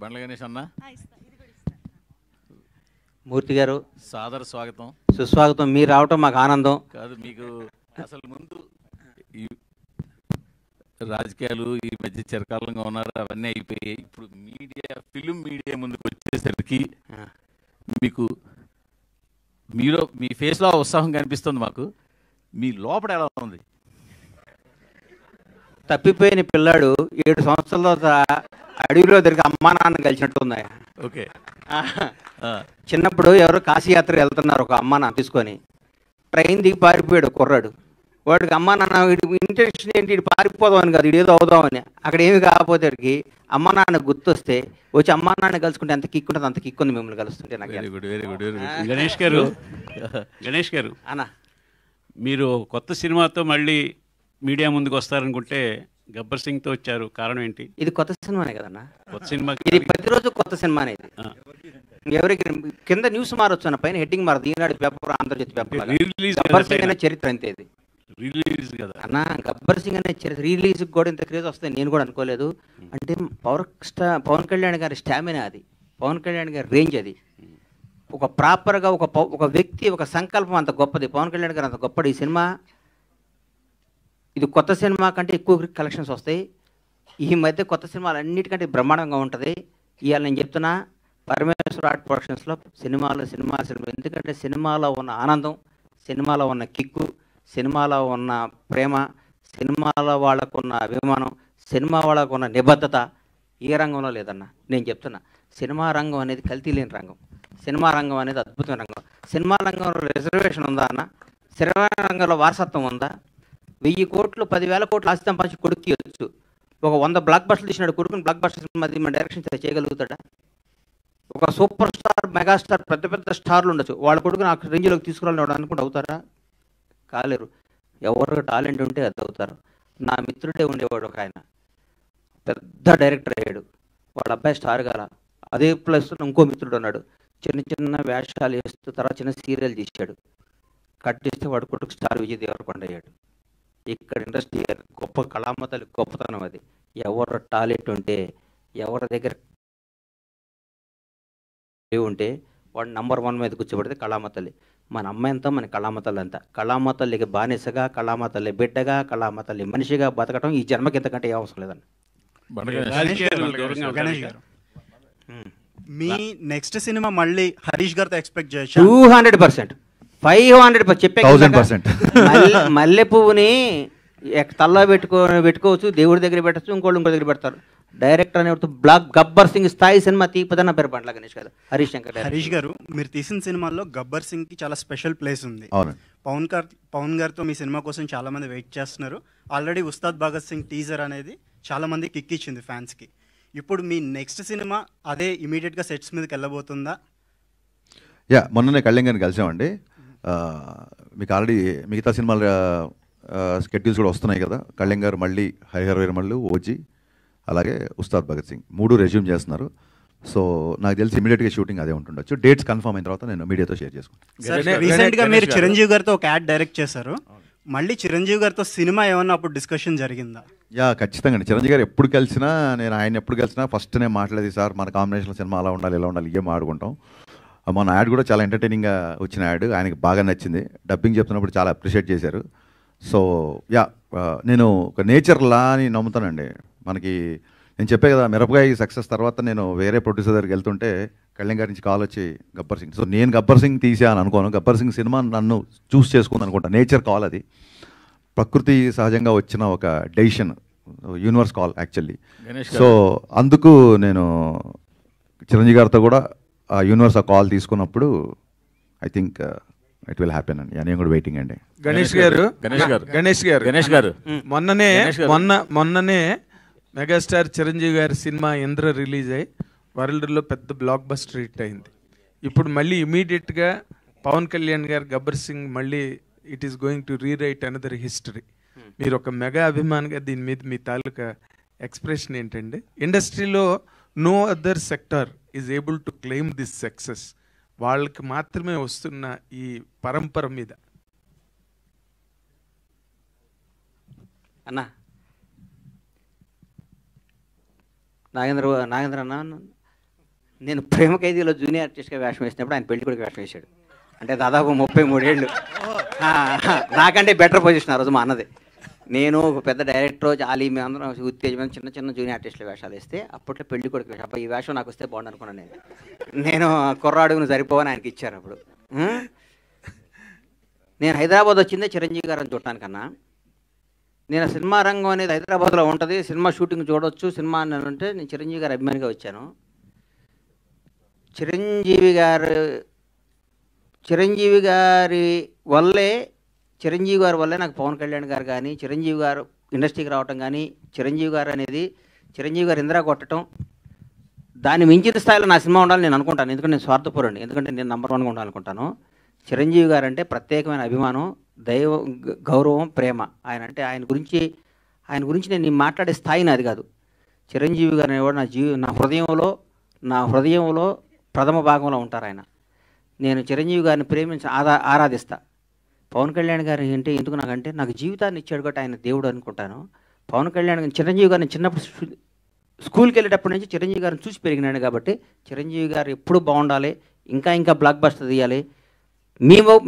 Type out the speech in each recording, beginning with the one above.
బండ్ల గణేష్ అన్న, మూర్తి గారు సాదర స్వాగతం. సుస్వాగతం. మీరు రావటం మాకు ఆనందం. కాదు, మీకు అసలు ముందు ఈ రాజకీయాలు ఈ మధ్య చిరకాలంగా ఉన్నారు, అవన్నీ అయిపోయాయి. ఇప్పుడు మీడియా, ఫిలిం మీడియా ముందుకు వచ్చేసరికి మీకు మీ ఫేస్లో ఉత్సాహం కనిపిస్తుంది మాకు. మీ లోపల ఎలా ఉంది? తప్పిపోయిన పిల్లాడు 7 సంవత్సరాల తర్వాత అడవిలో తిరిగి అమ్మా నాన్న కలిసినట్టుంది. ఓకే. చిన్నప్పుడు ఎవరో కాశీయాత్ర వెళ్తున్నారు, ఒక అమ్మా నాన్న తీసుకొని ట్రైన్ దిగి పారిపోయాడు కుర్రాడు. వాడికి అమ్మా నాన్న ఇంటెన్షన్ ఏంటి, ఇటు పారిపోదాం అని కాదు, ఇదేదో అవుదామని. అక్కడ ఏమి కాకపోతే అమ్మా నాన్న గుర్తొస్తే వచ్చి అమ్మా నాన్న కలుసుకుంటే ఎంత కిక్ ఉంటుంది, అంత కిక్ ఉంది మిమ్మల్ని కలుస్తుంటే. నాకు very good, very good, very good. Ganesh గారు అన్న, మీరు కొత్త సినిమాతో మళ్ళీ మీడియా ముందుకు వస్తారనుకుంటే గబ్బర్ సింగ్తో వచ్చారు, కారణం ఏంటి? ఇది కొత్త సినిమానే కదన్నా. కొత్త సినిమా ఇది ప్రతిరోజు కొత్త సినిమానే. ఇది ఎవరికి కింద న్యూస్ మారొచ్చు అన్న, పైన హెడ్డింగ్ మారదు. ఈనాడు పేపర్, ఆంధ్రజ్యోతి పేపర్. గబ్బర్ సింగ్ అనే చరిత్ర అంతే ఇది. రిలీజ్ కదా అన్న, గబ్బర్ సింగ్ అనే చరిత్ర రిలీజ్కి కూడా ఇంత క్రేజ్ వస్తుంది నేను కూడా అనుకోలేదు. అంటే పవన్ కళ్యాణ్ గారి స్టామినా అది, పవన్ కళ్యాణ్ గారి రేంజ్ అది. ఒక ప్రాపర్గా ఒక వ్యక్తి, ఒక సంకల్పం అంత గొప్పది. పవన్ కళ్యాణ్ గారు అంత గొప్పది. ఈ సినిమా, ఇది కొత్త సినిమా కంటే ఎక్కువ కలెక్షన్స్ వస్తాయి. ఈ మధ్య కొత్త సినిమాలు అన్నిటికంటే బ్రహ్మాండంగా ఉంటుంది. ఇవాళ నేను చెప్తున్నా, పరమేశ్వర ఆర్ట్ ప్రొడక్షన్స్లో సినిమాలు. ఎందుకంటే సినిమాలో ఉన్న ఆనందం, సినిమాలో ఉన్న కిక్కు, సినిమాలో ఉన్న ప్రేమ, సినిమాలో వాళ్ళకున్న అభిమానం, సినిమా వాళ్ళకున్న నిబద్ధత ఏ రంగంలో లేదన్న. నేను చెప్తున్నా, సినిమా రంగం అనేది కల్తీ లేని రంగం. సినిమా రంగం అనేది అద్భుతమైన రంగం. సినిమా రంగంలో రిజర్వేషన్ ఉందా అన్న? సినిమా రంగంలో వారసత్వం ఉందా? 1000 కోట్లు 10,000 కోట్లు ఆస్తి సంపాదించి కొడుకు ఇవ్వచ్చు. ఒక 100 బ్లాక్ బస్టర్లు తీసినాడు కొడుకుని, బ్లాక్ బస్టర్ సినిమా మన డైరెక్షన్ చేయగలుగుతాడా? ఒక సూపర్ స్టార్, మెగాస్టార్, పెద్ద పెద్ద స్టార్లు ఉండొచ్చు, వాళ్ళ కొడుకుని ఆ రేంజ్లోకి తీసుకురాలని అనుకుంటే అవుతారా? కాలేరు. ఎవరు టాలెంట్ ఉంటే అది అవుతారు. నా మిత్రుడే ఉండేవాడు ఒక ఆయన, పెద్ద డైరెక్టర్ అయ్యాడు. వాళ్ళ అబ్బాయి స్టార్ కాల. అదే ప్లస్ ఇంకో మిత్రుడు ఉన్నాడు, చిన్న చిన్న వేషాలు వేస్తూ తర్వాత చిన్న సీరియల్ తీశాడు. కట్ చేస్తే వాడు కొడుకు స్టార్ విజయ్ దేవరకొండ అయ్యాడు. ఇక్కడ ఇండస్ట్రీ గొప్ప కళామతలు, గొప్పతనం అది. ఎవరు టాలెంట్ ఉంటే, ఎవరి దగ్గర ఉంటే వాడు నంబర్ 1 మీద కూర్చోబెడితే కళామతల్లి. మన అమ్మాయి అంతా మన కళామతల్లి అంతా. కళామతల్లికి బానిసగా, కళామతల్లి బిడ్డగా, కళామతల్లి మనిషిగా బతకడం ఈ జన్మకి ఎంతకంటే ఏ అవసరం లేదండి. మీ నెక్స్ట్ సినిమా మళ్ళీ హరీష్ గారితో ఎక్స్పెక్ట్ చేయొచ్చు? 200%, 500% చెప్పే 1000%. మల్లె పువ్వుని తల్లో పెట్టుకోవచ్చు, దేవుడి దగ్గర పెట్టచ్చు, ఇంకో దగ్గర పెడతారు. డైరెక్టర్ అనేవాడు గబ్బర్ సింగ్ స్థాయి సినిమా తీపదన్న పేరు బండ్ల గణేష్ గారు, హరీష్ శంకర్. హరీష్ గారు, మీరు తీసిన సినిమాల్లో గబ్బర్ సింగ్ కి చాలా స్పెషల్ ప్లేస్ ఉంది. పవన్ గారితో మీ సినిమా కోసం చాలా మంది వెయిట్ చేస్తున్నారు. ఆల్రెడీ ఉస్తాద్ భగత్ సింగ్ టీజర్ అనేది చాలా మంది కిక్ ఇచ్చింది ఫ్యాన్స్ కి. ఇప్పుడు మీ నెక్స్ట్ సినిమా అదే ఇమీడియట్ గా సెట్స్ మీదకి వెళ్ళబోతుందా? మొన్ననే కళ్యాణ్ గారిని కలిసామండి. మీకు ఆల్రెడీ మిగతా సినిమాల స్కెడ్యూల్స్ కూడా వస్తున్నాయి కదా. కళ్యాణ్ గారు మళ్ళీ హరిహర వీరమల్లు, ఓజీ, అలాగే ఉస్తాద్ భగత్ సింగ్ 3 రెజ్యూమ్ చేస్తున్నారు. సో నాకు తెలిసి ఇమీడియట్గా షూటింగ్ అదే ఉంటుండొచ్చు. డేట్స్ కన్ఫర్మ్ అయిన తర్వాత నేను మీడియాతో షేర్ చేసుకుంటాను. రీసెంట్ గా మీరు చిరంజీవి గారితో ఒక యాడ్ డైరెక్ట్ చేశారు. మళ్ళీ చిరంజీవి గారితో సినిమా ఏమన్నా అప్పుడు డిస్కషన్ జరిగిందా? ఖచ్చితంగా అండి. చిరంజీవి గారు ఎప్పుడు కలిసినా, నేను ఆయన ఎప్పుడు కలిసినా ఫస్ట్ నేను మాట్లాడేది, సార్ మన కాంబినేషన్లో సినిమా అలా ఉండాలి, ఇలా ఉండాలి, ఏం ఆడుకుంటాం. మన యాడ్ కూడా చాలా ఎంటర్టైనింగ్గా వచ్చిన యాడ్, ఆయనకి బాగా నచ్చింది. డబ్బింగ్ చెప్తున్నప్పుడు చాలా అప్రిషియేట్ చేశారు. సో నేను ఒక నేచర్ లా అని నమ్ముతానండి. మనకి నేను చెప్పే కదా, మిరపకాయ సక్సెస్ తర్వాత నేను వేరే ప్రొడ్యూసర్ దగ్గరికి వెళ్తుంటే కళ్యాణ్ గారి నుంచి కాల్ వచ్చి గబ్బర్ సింగ్. సో నేను గబ్బర్ సింగ్ తీసా అని అనుకోను, గబ్బర్ సింగ్ సినిమా నన్ను చూస్ చేసుకుంది అనుకుంటా. నేచర్ కాల్ అది, ప్రకృతి సహజంగా వచ్చిన ఒక decision, universe call actually. So అందుకు నేను చిరంజీవి గారితో కూడా ఆ యూనివర్స్ ఆ కాల్ తీసుకున్నప్పుడు I think it will happen అండి. నేను కూడా వెయిటింగ్ అండి. గణేష్ గారు మొన్ననే మెగాస్టార్ చిరంజీవి గారి సినిమా ఇంద్ర రిలీజ్ అయ్యి వరల్డ్లో పెద్ద బ్లాక్ బస్టర్ హిట్ అయింది. ఇప్పుడు మళ్ళీ ఇమీడియట్గా పవన్ కళ్యాణ్ గారు గబ్బర్ సింగ్ మళ్ళీ it is going to rewrite another history. మీరు ఒక మెగా అభిమానిగా దీని మీద మీ తాలూకా ఎక్స్ప్రెషన్ ఏంటండి? ఇండస్ట్రీలో no other sector is able to claim this success. వాళ్ళకి మాత్రమే వస్తున్న ఈ పరంపర మీద. అన్న నాగేంద్ర అన్న, నేను ప్రేమ ఖైదీలో జూనియర్ ఆర్టిస్ట్గా వేషం వేసినప్పుడు ఆయన పెళ్లి కొడుకు వేషం వేశాడు. అంటే దాదాపు 33 ఏళ్ళు. నాకంటే బెటర్ పొజిషన్ ఆ రోజు మా అన్నది. నేను ఒక పెద్ద డైరెక్టర్ జాలి మేమందరం ఉత్తేజమైన చిన్న చిన్న జూనియర్ ఆర్టిస్టుల వేషాలు వేస్తే అప్పట్లో పెళ్లి కొడుకు వేషం. అబ్బా ఈ వేషం నాకు వస్తే బాగుండు అనుకున్నాను నేను కుర్రాడుగును సరిపోవని ఆయనకి ఇచ్చారు. అప్పుడు నేను హైదరాబాద్ వచ్చిందే చిరంజీవి గారిని చూడటానికన్నా. నేను సినిమా రంగం అనేది హైదరాబాద్లో ఉంటుంది, సినిమా షూటింగ్ చూడవచ్చు, సినిమా అని అంటే నేను చిరంజీవి గారి అభిమానిగా వచ్చాను. చిరంజీవి గారి వల్లే నాకు పవన్ కళ్యాణ్ గారు కానీ, చిరంజీవి గారు ఇండస్ట్రీకి రావటం కానీ, చిరంజీవి గారు ఇందిరా కొట్టడం, దాన్ని మించిన స్థాయిలో నా సినిమా ఉండాలని నేను అనుకుంటాను. ఎందుకంటే నేను స్వార్థపరుడిని, ఎందుకంటే నేను నంబర్ 1గా ఉండాలనుకుంటాను. చిరంజీవి గారు అంటే ప్రత్యేకమైన అభిమానం, గౌరవం, ప్రేమ. ఆయన గురించి నేను మాట్లాడే స్థాయి నాది కాదు. చిరంజీవి గారు అనేవాడు నా హృదయంలో ప్రథమ భాగంలో ఉంటారు ఆయన. నేను చిరంజీవి గారిని ప్రేమించి ఆరాధిస్తా. పవన్ కళ్యాణ్ గారు అంటే ఎందుకు నాకంటే నాకు జీవితాన్ని ఇచ్చాడు కాబట్టి ఆయన దేవుడు అనుకుంటాను. పవన్ కళ్యాణ్ చిరంజీవి గారిని చిన్నప్పుడు స్కూల్కి వెళ్ళేటప్పటి నుంచి చిరంజీవి గారిని చూసి పెరిగినాడు కాబట్టి చిరంజీవి గారు ఎప్పుడు బాగుండాలి, ఇంకా బ్లాక్ బస్టర్ తీయాలి.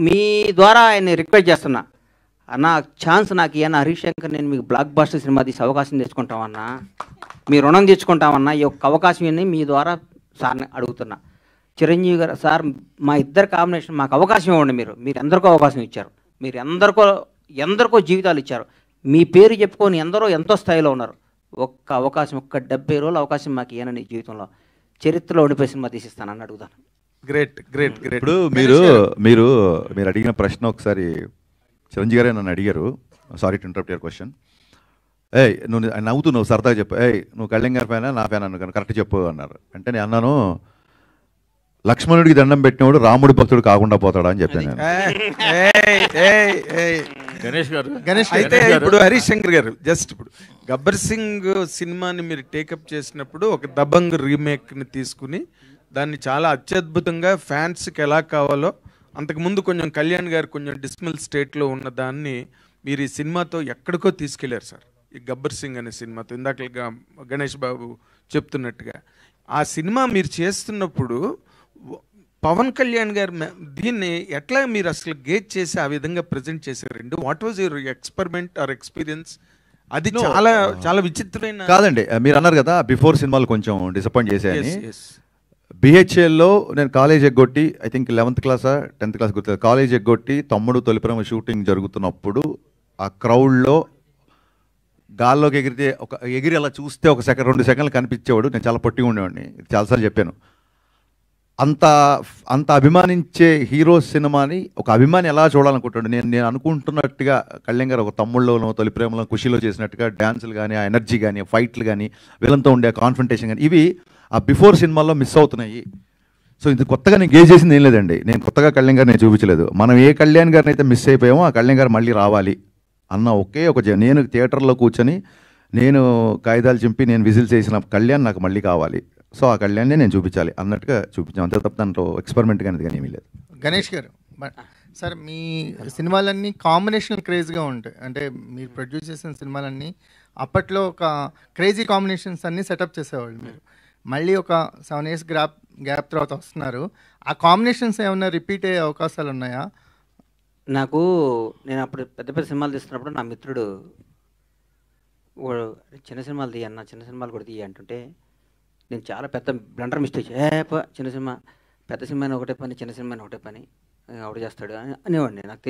మీ ద్వారా ఆయన్ని రిక్వెస్ట్ చేస్తున్నా, అన్న ఛాన్స్ నాకు ఇవ్వన్నా, హరీష్ శంకర్ నేను మీకు బ్లాక్ బస్టర్ సినిమా తీసి అవకాశం తెచ్చుకుంటామన్నా, మీ రుణం తెచ్చుకుంటామన్నా, ఈ యొక్క అవకాశం ఇవ్వండి మీ ద్వారా సార్ని అడుగుతున్నా. చిరంజీవి గారు సార్ మా ఇద్దరు కాంబినేషన్ మాకు అవకాశం ఇవ్వండి. మీరు ఎందరికో అవకాశం ఇచ్చారు, మీరు ఎందరికో జీవితాలు ఇచ్చారు, మీ పేరు చెప్పుకొని ఎంతో స్థాయిలో ఉన్నారు. ఒక్క అవకాశం, 70 రోజుల అవకాశం మాకు ఇవ్వనని జీవితంలో చరిత్రలో ఉండిపోయి సినిమా తీసిస్తానని అడుగుతాను. గ్రేట్. ఇప్పుడు మీరు అడిగిన ప్రశ్న ఒకసారి చిరంజీవి గారే నన్ను అడిగారు. Sorry to interrupt your question. నువ్వు నవ్వుతున్నావు, సరదాగా చెప్పు. నువ్వు కళ్యాణ్ గారి పైన నా పైన అన్నాను, కరెక్ట్ చెప్పు అన్నారు. అంటే నేను అన్నాను, లక్ష్మణుడికి దండం పెట్టినవాడు రాముడి భక్తుడు కాకుండా పోతాడా అని చెప్పాను నేను. గణేష్ అయితే ఇప్పుడు హరీష్ శంకర్ గారు ఇప్పుడు గబ్బర్ సింగ్ సినిమాని మీరు టేకప్ చేసినప్పుడు ఒక దబంగ్ రీమేక్ని తీసుకుని దాన్ని చాలా అత్యద్భుతంగా ఫ్యాన్స్కి ఎలా కావాలో, అంతకుముందు కొంచెం కళ్యాణ్ గారు కొంచెం డిస్మల్ స్టేట్లో ఉన్న దాన్ని మీరు ఈ సినిమాతో ఎక్కడికో తీసుకెళ్లారు సార్. ఈ గబ్బర్ సింగ్ అనే సినిమాతో ఇందాక గణేష్ బాబు చెప్తున్నట్టుగా ఆ సినిమా మీరు చేస్తున్నప్పుడు పవన్ కళ్యాణ్ గారు దీన్ని ఎట్లా మీరు అసలు గేజ్ చేసి ఆ విధంగా ప్రజెంట్ చేశారండి? What was your experiment are experience? అది చాలా విచిత్రమైన. కాదండి, మీరు అన్నారు కదా బిఫోర్ సినిమాలు కొంచెం డిసప్పాయింట్ చేశాయని. బిహెచ్ఎల్లో నేను కాలేజ్ ఎగ్గొట్టి, ఐ థింక్ 11th క్లాసా 10th క్లాస్ గుర్తు, కాలేజ్ ఎగ్గొట్టి తమ్ముడు తొలిప్రేమ షూటింగ్ జరుగుతున్నప్పుడు ఆ క్రౌడ్లో గాల్లోకి ఎగిరి అలా చూస్తే 2 సెకండ్లు కనిపించేవాడు. నేను చాలా పొట్టిగా ఉండేవాడిని, చాలాసార్లు చెప్పాను. అంత అభిమానించే హీరో సినిమాని ఒక అభిమాని ఎలా చూడాలనుకుంటాడు? నేను అనుకుంటున్నట్టుగా కళ్యాణ్ గారు ఒక తమ్ముళ్ళలోనో తొలిప్రేమలో ఖుషీలో చేసినట్టుగా డ్యాన్సులు కానీ, ఆ ఎనర్జీ కానీ, ఫైట్లు కానీ, వీళ్ళంతా ఉండే కాన్ఫ్రంటేషన్ కానీ, ఇవి ఆ బిఫోర్ సినిమాల్లో మిస్ అవుతున్నాయి. సో ఇది కొత్తగా నేను గేజ్ చేసింది ఏం లేదండి. నేను కొత్తగా కళ్యాణ్ గారిని చూపించలేదు. మనం ఏ కళ్యాణ్ గారిని అయితే మిస్ అయిపోయామో ఆ కళ్యాణ్ గారు మళ్ళీ రావాలి అన్న నేను థియేటర్లో కూర్చొని నేను కాగితాలు చింపి నేను విజిల్ చేసిన కళ్యాణ్ నాకు మళ్ళీ కావాలి. సో ఆ కళ్యాణ్నే నేను చూపించాలి అన్నట్టుగా చూపించాం. అంతే తప్ప దాంట్లో ఎక్స్పెరిమెంట్ కానీ ఏమీ లేదు. గణేష్ గారు సార్, మీ సినిమాలన్నీ కాంబినేషనల్ క్రేజ్గా ఉంటాయి. అంటే మీరు ప్రొడ్యూస్ చేసిన సినిమాలన్నీ అప్పట్లో ఒక క్రేజీ కాంబినేషన్స్ అన్నీ సెటప్ చేసేవాళ్ళు. మీరు మళ్ళీ ఒక 7 years గ్యాప్ తర్వాత వస్తున్నారు. ఆ కాంబినేషన్స్ ఏమన్నా రిపీట్ అయ్యే అవకాశాలు ఉన్నాయా? నేను అప్పుడు పెద్ద సినిమాలు తీస్తున్నప్పుడు నా మిత్రుడు చిన్న సినిమాలు తీయన్నా, చిన్న సినిమాలు కూడా తీయ అంటుంటే నేను చాలా పెద్ద బ్లండర్ మిస్టేక్, చిన్న సినిమా పెద్ద సినిమా ఒకటే పని, చిన్న సినిమా ఒకటే పని ఒకటి చేస్తాడు అనేవాడిని. నాకు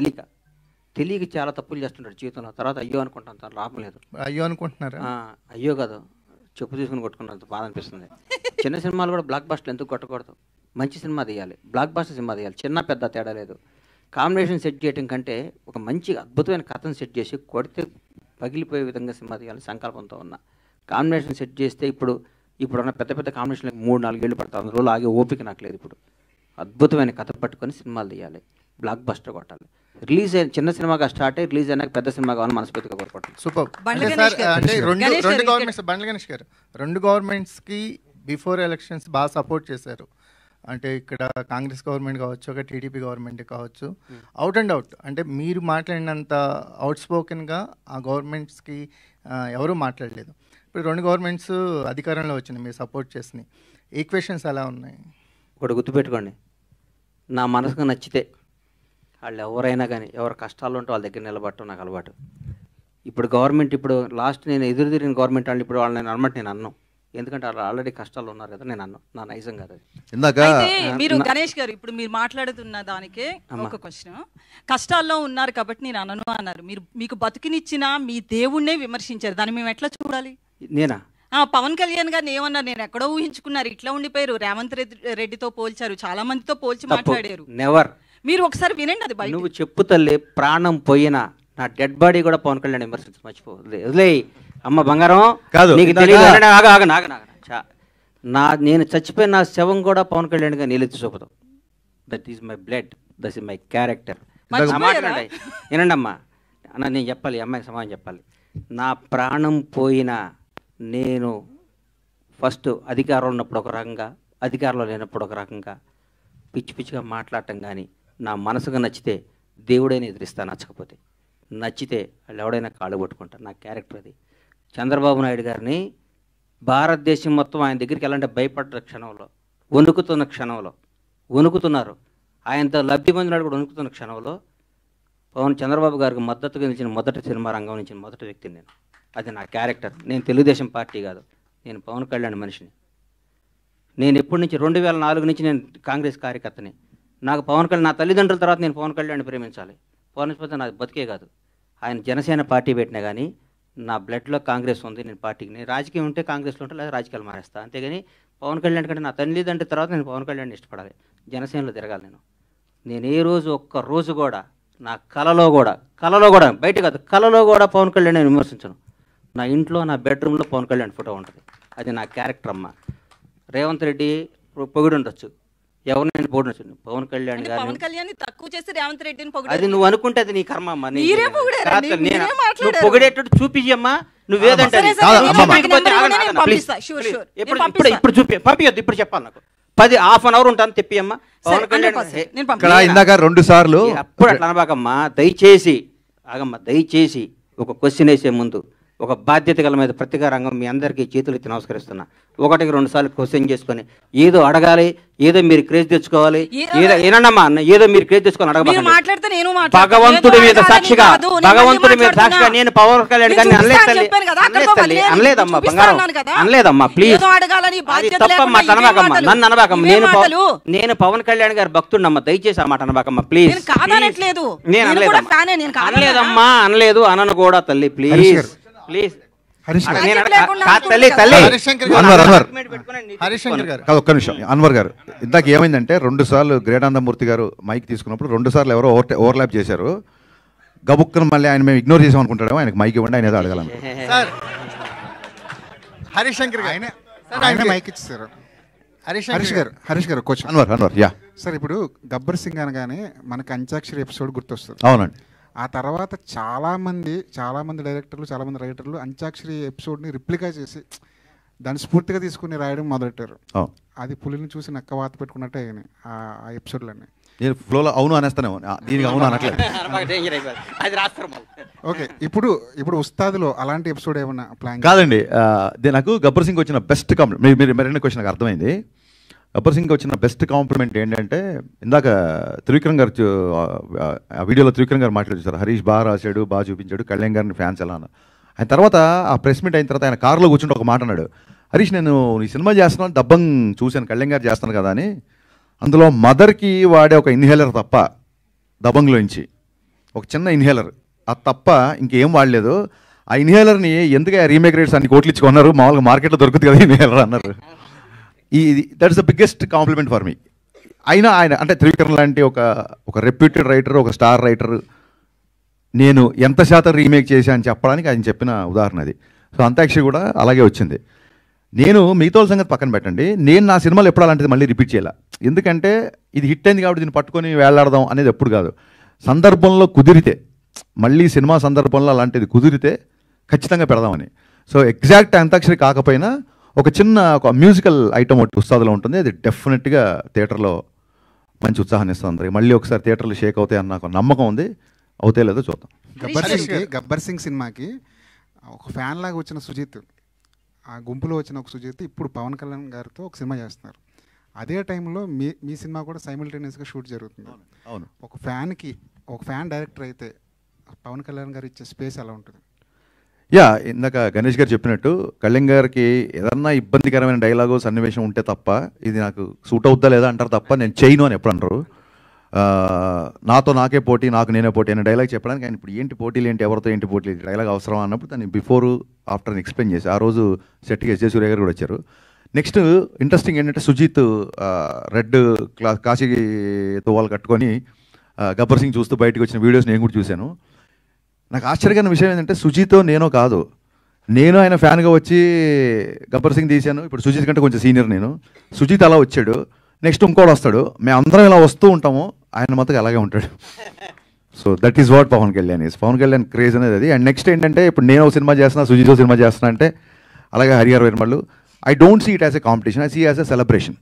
తెలియక చాలా తప్పులు చేస్తుంటాడు జీవితంలో. తర్వాత అయ్యో అనుకుంటాను, తను లాభం లేదు. అయ్యో అనుకుంటున్నారు? అయ్యో కాదు, చెప్పు తీసుకుని కొట్టుకున్నంత బాధ అనిపిస్తుంది. చిన్న సినిమాలు కూడా బ్లాక్ బస్టర్ ఎందుకు కొట్టకూడదు? మంచి సినిమా తీయాలి, బ్లాక్ బస్టర్ సినిమా తీయాలి, చిన్న పెద్ద తేడా లేదు. కాంబినేషన్ సెట్ చేయడం కంటే ఒక మంచి అద్భుతమైన కథను సెట్ చేసి కొడితే పగిలిపోయే విధంగా సినిమా తీయాలి సంకల్పంతో ఉన్న. కాంబినేషన్ సెట్ చేస్తే ఇప్పుడున్న పెద్ద కాంబినేషన్లు 3-4 ఏళ్ళు పడతాయి. 100 రోజులు ఆగే ఓపిక నాకు లేదు. ఇప్పుడు అద్భుతమైన కథ పట్టుకొని సినిమాలు తీయాలి, బ్లాక్ బస్టర్ కొట్టాలి. రిలీజ్ అయిన చిన్న సినిమాగా స్టార్ట్ అయ్యి రిలీజ్ అయినాక పెద్ద సినిమా కావాలని మనస్ఫూర్తిగా కోరుకుంటాను. సూపర్. బండ్ల గణేష్ గారు, 2 గవర్నమెంట్స్కి బిఫోర్ ఎలక్షన్స్ బాగా సపోర్ట్ చేశారు. అంటే ఇక్కడ కాంగ్రెస్ గవర్నమెంట్ కావచ్చు, ఒక టీడీపీ గవర్నమెంట్ కావచ్చు, అవుట్ అండ్ అవుట్ అంటే మీరు మాట్లాడినంత అవుట్ స్పోకెన్గా ఆ గవర్నమెంట్స్కి ఎవరూ మాట్లాడలేదు. ఇప్పుడు 2 గవర్నమెంట్స్ అధికారంలో వచ్చినాయి, మీరు సపోర్ట్ చేసినాయి. ఈక్వేషన్స్ ఎలా ఉన్నాయి? ఒకటి గుర్తుపెట్టుకోండి, నా మనసుకు నచ్చితే వాళ్ళు ఎవరైనా కానీ ఎవరు కష్టాలు ఉంటే వాళ్ళ దగ్గర నిలబడటం నాకు అలవాటు. ఇప్పుడు గవర్నమెంట్, ఇప్పుడు లాస్ట్ నేను ఎదురు తిరిగిన గవర్నమెంట్ వాళ్ళు ఇప్పుడు వాళ్ళని అనమాట నేను అన్నాను, ఎందుకంటే వాళ్ళు ఆల్రెడీ కష్టాలు ఉన్నారు కదా, నేను అన్నాను, నా నైజం కాదు అది. ఇందాక అయితే మీరు గణేష్ గారు ఇప్పుడు మీరు మాట్లాడుతున్న దానికే ఒక క్వశ్చన్, కష్టాల్లో ఉన్నారు కాబట్టి నేను అనను అన్నారు. మీరు మీకు బతుకునిచ్చిన మీ దేవుణ్ణే విమర్శించారు, దాన్ని మేము ఎట్లా చూడాలి? నేనా? పవన్ కళ్యాణ్ గారిని ఏమన్నారు, నేను ఎక్కడో ఊహించుకున్నారు, ఇట్లా ఉండిపోయారు. రేవంత్ రెడ్డితో పోల్చారు, చాలా మందితో పోల్చి మాట్లాడారు. నెవర్. మీరు ఒకసారి వినండి అది బయట. నువ్వు చెప్పు తల్లి, ప్రాణం పోయినా నా డెడ్ బాడీ కూడా పవన్ కళ్యాణ్ విమర్శించి మర్చిపోలే. వదిలే అమ్మ బంగారం, కాదు నీకు తెలియదు. నేను చచ్చిపోయిన నా శవం కూడా పవన్ కళ్యాణ్ గా నీళ్ళెత్తి చూపుతాం. That is my blood, that is my character. వినండి అమ్మా, అన్న నేను చెప్పాలి, అమ్మాయికి సమాధానం చెప్పాలి. నా ప్రాణం పోయినా నేను ఫస్ట్ అధికారంలో ఉన్నప్పుడు ఒక రకంగా, అధికారంలో లేనప్పుడు ఒక రకంగా పిచ్చి పిచ్చిగా మాట్లాడటం కానీ, నా మనసుకు నచ్చితే దేవుడైనా ఎదిరిస్తాను, నచ్చకపోతే నచ్చితే వాళ్ళు ఎవడైనా కాళ్ళు పట్టుకుంటాను. నా క్యారెక్టర్ అది. చంద్రబాబు నాయుడు గారిని భారతదేశం మొత్తం ఆయన దగ్గరికి వెళ్ళాలంటే భయపడ్డ క్షణంలో, వణుకుతున్న క్షణంలో, వణుకుతున్నారు, ఆయనతో లబ్ధి పొందినాడు కూడా వణుకుతున్న క్షణంలో చంద్రబాబు గారికి మద్దతుగా నిలిచిన మొదటి సినిమా రంగం నుంచి మొదటి వ్యక్తిని నేను. అది నా క్యారెక్టర్. నేను తెలుగుదేశం పార్టీ కాదు, నేను పవన్ కళ్యాణ్ మనిషిని. నేను ఎప్పటి నుంచి 2004 నుంచి నేను కాంగ్రెస్ కార్యకర్తని. నాకు పవన్ కళ్యాణ్, నా తల్లిదండ్రుల తర్వాత నేను పవన్ కళ్యాణ్ ప్రేమించాలి. పవన్ నాది బతికే కాదు. ఆయన జనసేన పార్టీ పెట్టినా కానీ నా బ్లడ్లో కాంగ్రెస్ ఉంది. నేను పార్టీకి, నేను రాజకీయం ఉంటే కాంగ్రెస్లో ఉంటే లేదా రాజకీయాలు మారేస్తా. అంతేగాని పవన్ కళ్యాణ్ కంటే నా తల్లిదండ్రుల తర్వాత నేను పవన్ కళ్యాణ్ ఇష్టపడాలి, జనసేనలో తిరగాలి. నేను ఏ రోజు ఒక్క రోజు కూడా నా కలలో కూడా బయట కాదు, కలలో కూడా పవన్ కళ్యాణ్ నేను విమర్శించను. నా ఇంట్లో, నా బెడ్రూమ్లో పవన్ కళ్యాణ్ ఫోటో ఉంటుంది. అది నా క్యారెక్టర్ అమ్మ. రేవంత్ రెడ్డి పొగిడి ఉండొచ్చు, ఎవరినైనా పొగిడొచ్చు, పవన్ కళ్యాణ్ గారు పవన్ కళ్యాణ్ తక్కువ చేసి రేవంత్ రెడ్డిని అది నువ్వు అనుకుంటే అది నీ కర్మ అమ్మ. మీరే పొగిడారండి, మీరే మాట్లాడారు. నువ్వు పొగిడేటట్టు చూపించమ్మా, నువ్వేదంటే ఇప్పుడు చూపి పంపించద్దు, ఇప్పుడు చెప్పాలి నాకు 10-1/2 అవర్ ఉంటాను తెప్పి అమ్మా. పవన్ కళ్యాణ్ ఇందాక 2 సార్లు అప్పుడు అట్లా అనబాకమ్మా. దయచేసి ఆగమ్మా, దయచేసి ఒక క్వశ్చన్ వేసే ముందు ఒక బాధ్యత గల మీద ప్రతిగా రంగం మీ అందరికీ చేతులు ఎత్తి నమస్కరిస్తున్నా. 1-2 సార్లు క్వశ్చన్ చేసుకొని ఏదో అడగాలి, ఏదో మీరు క్రేజ్ తెచ్చుకోవాలి, ఏదో ఏనమ్మా అన్న, ఏదో మీరు క్రేజ్ తెచ్చుకొని అడగబాలి. భగవంతుడి మీద సాక్షిగా, భగవంతుడి మీద సాక్షిగా నేను పవన్ కళ్యాణ్ గారిని అనలేదమ్మా, బంగారం అనలేదమ్మా, ప్లీజ్ తప్పమ్మా, అనబాకమ్మా, నన్ను అనబాకమ్మా. నేను పవన్ కళ్యాణ్ గారి భక్తుడినమ్మా, దయచేసి ఆ మాట అనబాకమ్మా ప్లీజ్. నేను అనలేదమ్మా, అనలేదు, అనను కూడా తల్లి, ప్లీజ్ ప్లీజ్. ఒక్క నిమిషం అన్వర్ గారు, ఇందాక ఏమైందంటే 2 సార్లు గ్రేటానందమూర్తి గారు మైక్ తీసుకున్నప్పుడు 2 సార్లు ఎవరో ఓవర్లాప్ చేశారు. గబుక్కను మళ్ళీ ఆయన మేము ఇగ్నోర్ చేసాం అనుకుంటాడేమో, ఆయనకు మైక్ ఇవ్వండి, ఆయన ఏదో అడగాలను. హరిశంకర్ మైక్ ఇచ్చారు. హరీష్ గారు కోచ్ అన్వర్ యా సార్, ఇప్పుడు గబ్బర్ సింగ్ అనగానే మనకి అంత్యాక్షరి ఎపిసోడ్ గుర్తొస్తుంది. అవునండి. ఆ తర్వాత చాలా మంది డైరెక్టర్లు, చాలా మంది రైటర్లు అంత్యాక్షరి ఎపిసోడ్ని రిప్లికా చేసి దాన్ని స్ఫూర్తిగా తీసుకుని రాయడం మొదలెట్టారు. అది పులిని చూసి నక్క వాత పెట్టుకున్నట్టే ఆ ఎపిసోడ్లన్నీ. నేను ఫ్లోలో అవును అనేస్తానేమో, దీనికి అవును అనట్లేదు. ఓకే, ఇప్పుడు ఉస్తాద్లో అలాంటి ఎపిసోడ్ ఏమన్నా ప్లాన్? కాదండి, నాకు గబ్బర్ సింగ్ వచ్చిన బెస్ట్ కాంప్లిమెంట్, మీరు మరిన్ని క్వశ్చన్ నాకు అర్థమైంది. గబ్బర్ సింగ్ వచ్చిన బెస్ట్ కాంప్లిమెంట్ ఏంటంటే, ఇందాక త్రివిక్రమ్ గారు ఆ వీడియోలో త్రివిక్రమ్ గారు మాట్లాడుతారు, హరీష్ బాగా రాశాడు, బాగా చూపించాడు, కళ్యాణ్ గారిని ఫ్యాన్స్ ఎలా అన్న. ఆయన తర్వాత ఆ ప్రెస్ మీట్ అయిన తర్వాత ఆయన కారులో కూర్చుంటే ఒక మాట అన్నాడు, హరీష్ నేను ఈ సినిమా చేస్తున్నాను, డబ్బంగ్ చూశాను, కళ్యాణ్ గారు చేస్తాను కదా అని. అందులో మదర్కి వాడే ఒక ఇన్హేలర్ తప్ప, దబంగ్లోంచి ఒక చిన్న ఇన్హేలర్, అది తప్ప ఇంకేం వాడలేదు. ఆ ఇన్హేలర్ని ఎందుకు రీమేక్ రేట్స్ అన్ని కోట్లు ఇచ్చుకున్నారు, మామూలుగా మార్కెట్లో దొరుకుతుంది కదా ఇన్హేలర్ అన్నారు. That is the biggest compliment for me. అయినా ఆయన అంటే త్రివిక్రమ్ లాంటి ఒక రెప్యూటెడ్ రైటర్, ఒక స్టార్ రైటర్, నేను ఎంత శాతం రీమేక్ చేశా అని చెప్పడానికి ఆయన చెప్పిన ఉదాహరణ అది. సో అంత్యాక్షరి కూడా అలాగే వచ్చింది. నేను మిగతా సంగతి పక్కన పెట్టండి, నేను నా సినిమాలు ఎప్పుడు అలాంటిది మళ్ళీ రిపీట్ చేయాల. ఎందుకంటే ఇది హిట్ అయింది కాబట్టి దీన్ని పట్టుకొని వేలాడదాం అనేది ఎప్పుడు కాదు. సందర్భంలో కుదిరితే, మళ్ళీ సినిమా సందర్భంలో అలాంటిది కుదిరితే ఖచ్చితంగా పెడదామని. సో ఎగ్జాక్ట్ అంత్యాక్షరి కాకపోయినా ఒక చిన్న మ్యూజికల్ ఐటమ్ ఒకటి ఉస్తాదులో ఉంటుంది, అది డెఫినెట్గా థియేటర్లో మంచి ఉత్సాహాన్ని ఇస్తుంది. మళ్ళీ ఒకసారి థియేటర్లు షేక్ అవుతాయి అన్న నాకు నమ్మకం ఉంది, అవుతాయి లేదో చూద్దాం. గబ్బర్ సింగ్ సినిమాకి ఒక ఫ్యాన్ లాగా వచ్చిన సుజిత్ ఆ గుంపులో వచ్చిన ఒక సుజిత్ ఇప్పుడు పవన్ కళ్యాణ్ గారితో ఒక సినిమా చేస్తున్నారు. అదే టైంలో మీ సినిమా కూడా సైమిల్టేనియస్గా షూట్ జరుగుతుంది. అవును. ఒక ఫ్యాన్ డైరెక్టర్ అయితే పవన్ కళ్యాణ్ గారు ఇచ్చే స్పేస్ ఎలా ఉంటుంది? యా, ఇందాక గణేష్ గారు చెప్పినట్టు కళ్యాణ్ గారికి ఏదన్నా ఇబ్బందికరమైన డైలాగు సన్నివేశం ఉంటే తప్ప ఇది నాకు సూట్ అవుద్దా లేదా అంటారు తప్ప నేను చేయను అని ఎప్పుడు అంటారు. నాతో నాకే పోటీ, నాకు నేనే పోటీ అనే డైలాగ్ చెప్పడానికి ఆయన ఇప్పుడు ఏంటి పోటీలు ఏంటి, ఎవరితో ఏంటి పోటీలు, డైలాగ్ అవసరం అన్నప్పుడు దాన్ని బిఫోర్ ఆఫ్టర్ అని ఎక్స్ప్లెయిన్ చేసి ఆ రోజు సెట్కి ఎస్ జే సూర్య గారు కూడా వచ్చారు. నెక్స్ట్ ఇంట్రెస్టింగ్ ఏంటంటే సుజిత్ రెడ్ కాశీ తువ్వాలు కట్టుకొని గబ్బర్ సింగ్ చూస్తూ బయటకు వచ్చిన వీడియోస్ నేను కూడా చూశాను. నాకు ఆశ్చర్యకరమైన విషయం ఏంటంటే సుజిత్ నేనో కాదు, నేను ఆయన ఫ్యాన్గా వచ్చి గబ్బర్ సింగ్ తీశాను. ఇప్పుడు సుజిత్ కంటే కొంచెం సీనియర్ నేను. సుజిత్ అలా వచ్చాడు, నెక్స్ట్ ఇంకోటి వస్తాడు, మేము అందరం ఇలా వస్తూ ఉంటాము, ఆయన మొత్తం అలాగే ఉంటాడు. So that is what Pawan Kalyan is. Pawan Kalyan craze అనేది అది. అండ్ నెక్స్ట్ ఏంటంటే ఇప్పుడు నేను సినిమా చేస్తున్నా, సుజిత్ సినిమా చేస్తున్నా అంటే, అలాగే Harihara Veeramallu, I don't see it as a competition, I see as a celebration.